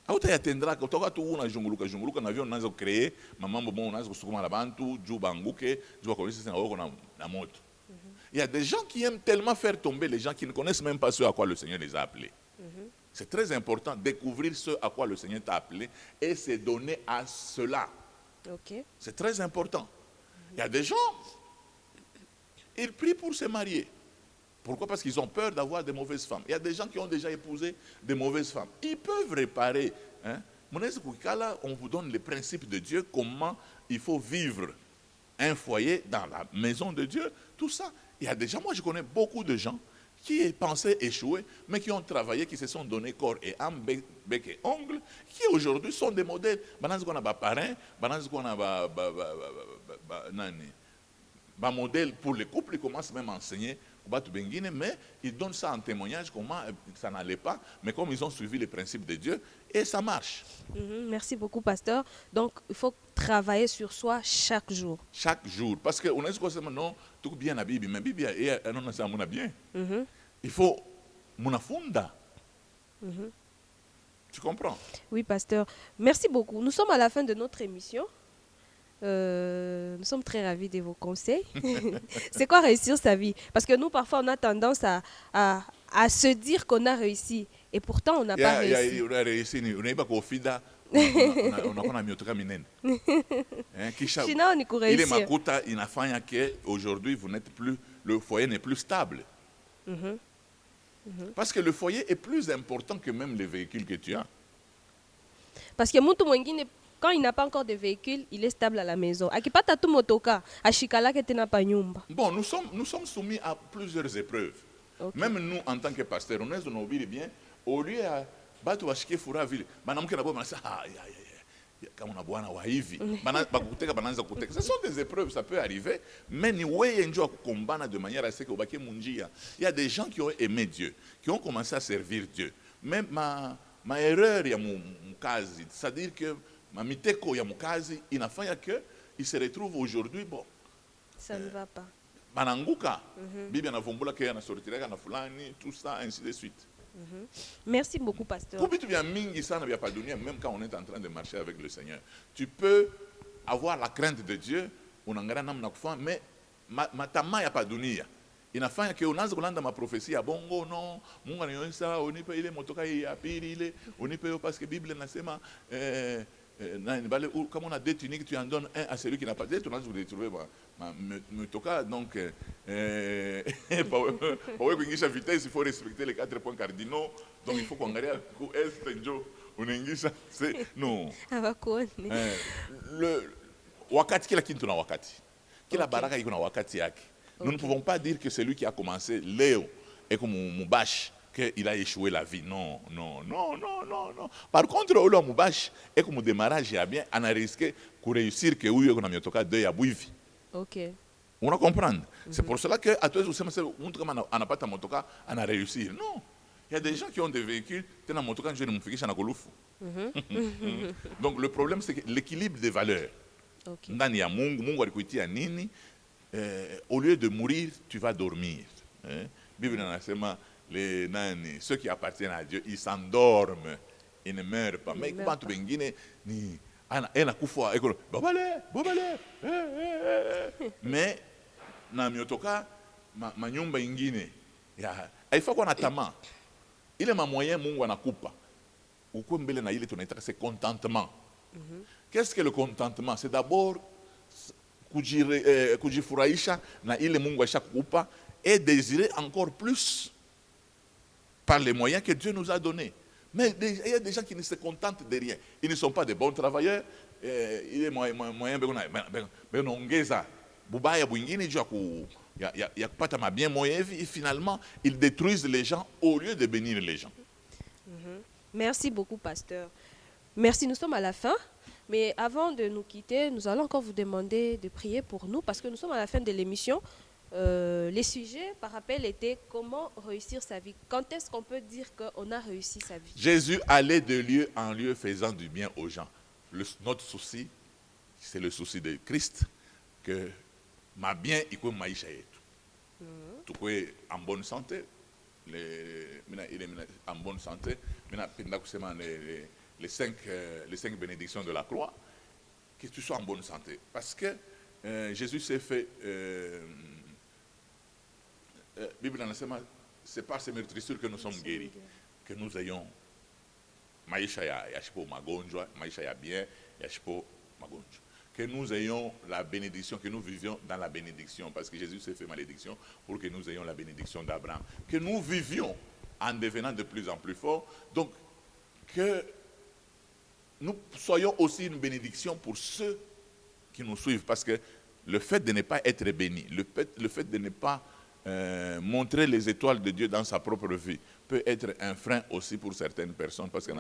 Hautayatendra ka utakuwa tu unazunguluka na vyo unaanza kucreate mambo bon unaanza kusukuma la bantu juu banguke juu kwa sisi na moto. Il y a des gens qui aiment tellement faire tomber les gens qui ne connaissent même pas ce à quoi le Seigneur les a appelés. C'est très important de découvrir ce à quoi le Seigneur t'a appelé et se donner à cela. Ok. C'est très important. Il y a des gens, ils prient pour se marier. Pourquoi? Parce qu'ils ont peur d'avoir de mauvaises femmes. Il y a des gens qui ont déjà épousé de mauvaises femmes. Ils peuvent réparer. On vous donne les principes de Dieu, comment il faut vivre un foyer dans la maison de Dieu. Tout ça. Il y a des gens, moi je connais beaucoup de gens qui pensaient échouer, mais qui ont travaillé, qui se sont donné corps et âme, bec et ongles, qui aujourd'hui sont des modèles. Banaz qu'on a des parrains, banaz qu'on a des modèles pour les couples, ils commencent même à enseigner, mais ils donnent ça en témoignage, comment ça n'allait pas, mais comme ils ont suivi les principes de Dieu, et ça marche. Merci beaucoup, pasteur. Donc, il faut travailler sur soi chaque jour. Chaque jour. Parce qu'on est ce non, tout bien la Bible, mais la Bible est bien. Il faut mon funda. Tu comprends? Oui, pasteur. Merci beaucoup. Nous sommes à la fin de notre émission. Nous sommes très ravis de vos conseils. C'est quoi réussir sa vie? Parce que nous, parfois, on a tendance à se dire qu'on a réussi. Et pourtant, on n'a pas réussi. On a réussi. On n'a pas confida. On a miotoka minene. Sinon, on y courait. Il est makuta, il n'a fait que aujourd'hui, vous n'êtes plus, le foyer n'est plus stable. Parce que le foyer est plus important que même les véhicules que tu as. Parce que Moutou Mwengine, quand il n'a pas encore de véhicule, il est stable à la maison. Akipata tu motoka, a Chikala que tu n'as pas nyumba. Bon, nous sommes soumis à plusieurs épreuves. Okay. Même nous, en tant que pasteurs, on est dans nos villes bien. Au lieu de battre washike fura ville, banamke na bo banasa kama na bwana wa hivi. Bakuteka bananza kuteka. Ce sont des épreuves, ça peut arriver, mais ni wewe ndio kukombana de manière à ce que obake munjia. Il y a des gens qui ont aimé Dieu, qui ont commencé à servir Dieu. Même ma erreur ya mukazi, c'est-à-dire que ma miteko ya mukazi inafanya que il se retrouve aujourd'hui bon. Ça ne va pas. Bananguka. Bibi anavumbula ke anasortiraka na fulani, tout ça ainsi de suite. Merci beaucoup, pasteur. Même quand on est en train de marcher avec le Seigneur, tu peux avoir la crainte de Dieu, mais matama ya pas dunia. Inafanya que unaanza kulanda maprophesia ya bongo no, Mungu ananionyesha unipe ile motoka ya pili ile, unipe parce que Bible inasema comme on a deux tuniques, tu en donnes un à celui qui n'a pas. Tu vas retrouver motoka donc pour kuingisha vitesse, il faut respecter les 4 points cardinaux. Donc il faut qu'on regarde est njo unaingisha c'est non. Le wakati kila kitu na wakati. Kila baraka iko na wakati yake. Nous ne pouvons pas dire que celui qui a commencé Léo est comme Moubache, qu'il a échoué la vie. Non. Par contre, le Moubache est comme démarrage, il y a bien, on a risqué de réussir que oui, on a mis au cas de Yabouivi. Ok. On a comprendre. C'est pour cela que à toi, on n'a pas ta motoka, on a réussi. Non. Il y a des gens qui ont des véhicules, tu as un motoka, je ne me fais pas Donc le problème, c'est l'équilibre des valeurs. Ndani ya Mungu alikuitia nini? Au lieu de mourir, tu vas dormir. Bible nasema les nani, ceux qui appartiennent à Dieu, ils s'endorment, ils ne meurent pas. Mais quand tu bengine ni ana kufa eko babale. Mais na miotoka manyumba ingine ya haifa kwa na tamaa. Il est ma moyen, mon anakupa. Ou quoi mbele na ile tonetaka, c'est contentement. Qu'est-ce que le contentement? C'est d'abord kujifurahisha na ile Mungu ashakupa et désirer encore plus par les moyens que Dieu nous a donnés. Mais il y a des gens qui ne se contentent de rien. Ils ne sont pas de bons travailleurs. Il est moyen benongeza bubaya bwingine juu ya kupata mabien moyen et finalement ils détruisent les gens au lieu de bénir les gens. Merci beaucoup, pasteur. Merci, nous sommes à la fin. Mais avant de nous quitter, nous allons encore vous demander de prier pour nous parce que nous sommes à la fin de l'émission. Les sujets, par rappel, étaient comment réussir sa vie. Quand est-ce qu'on peut dire qu'on a réussi sa vie? Jésus allait de lieu en lieu faisant du bien aux gens. Notre souci, c'est le souci de Christ, que ma bien, il peut maïcha et tout. Tout est en bonne santé. Il est en bonne santé. Les cinq bénédictions de la croix, que tu sois en bonne santé. Parce que Jésus s'est fait... Bible c'est par ces meurtrissures que nous sommes guéris. Que nous ayons maisha ya shipo magonjwa, maisha ya bien, ya shipo magonjwa. Que nous ayons la bénédiction, que nous vivions dans la bénédiction, parce que Jésus s'est fait malédiction pour que nous ayons la bénédiction d'Abraham. Que nous vivions en devenant de plus en plus forts. Donc, que nous soyons aussi une bénédiction pour ceux qui nous suivent, parce que le fait de ne pas être béni, le fait de ne pas montrer les étoiles de Dieu dans sa propre vie peut être un frein aussi pour certaines personnes, parce que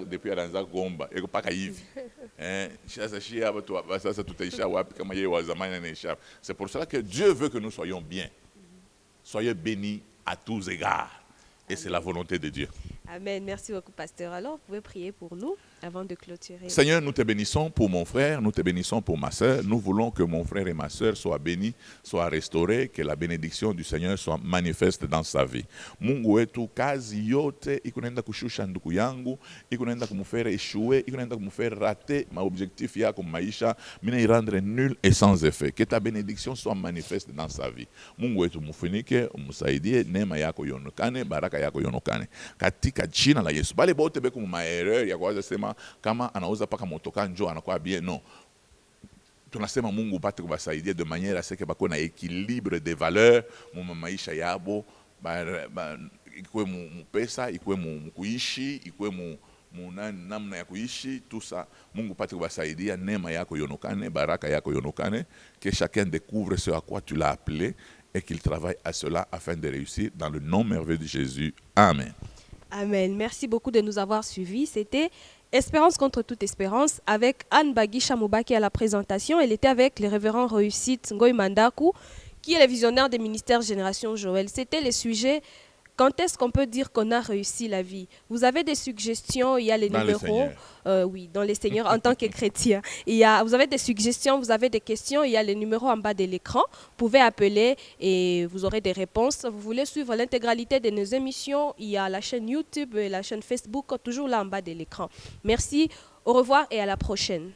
depuis Aranza Gomba et pas c'est pour cela que Dieu veut que nous soyons bien, soyez bénis à tous égards, et c'est la volonté de Dieu. Amen. Merci beaucoup, pasteur. Alors, vous pouvez prier pour nous avant de clôturer. Seigneur, nous te bénissons pour mon frère, nous te bénissons pour ma soeur. Nous voulons que mon frère et ma soeur soient bénis, soient restaurés, que la bénédiction du Seigneur soit manifeste dans sa vie. Mungu wetu kazi yote ikunaenda kushusha ndugu yangu, ikunaenda kumufere échouer, ikunaenda kumufere rater ma objectif yako maisha, mina irendre nul et sans effet. Que ta bénédiction soit manifeste dans sa vie. Mungu wetu mufunike, umusaidie, neema yako yonekane, baraka yako yonekane. Katika jina la Yesu. Bale bote beku maerreur ya kuwaza sema kama anauza paka motoka njo anakuwa bien, non. Tunasema Mungu upate kubasaidia de manière à ce que bako na équilibre des valeurs mu maisha yabo, ikwe mu pesa, ikwe mu kuishi, ikwe mu namna ya kuishi, tout ça. Mungu upate kubasaidia, neema yako yonokane, baraka yako yonokane, que chacun découvre ce à quoi tu l'as appelé et qu'il travaille à cela afin de réussir dans le nom merveilleux de Jésus. Amen. Amen. Merci beaucoup de nous avoir suivis. C'était Espérance contre toute espérance avec Anne Bagisha Moubaki à la présentation. Elle était avec le révérend Réussite Ngoy Mandaku, qui est le visionnaire des ministères Génération Joël. C'était le sujet. Quand est-ce qu'on peut dire qu'on a réussi la vie? Vous avez des suggestions, il y a les numéros. Oui, dans les Seigneurs en tant que chrétien. Vous avez des suggestions, vous avez des questions, il y a les numéros en bas de l'écran. Vous pouvez appeler et vous aurez des réponses. Vous voulez suivre l'intégralité de nos émissions, il y a la chaîne YouTube et la chaîne Facebook, toujours là en bas de l'écran. Merci, au revoir et à la prochaine.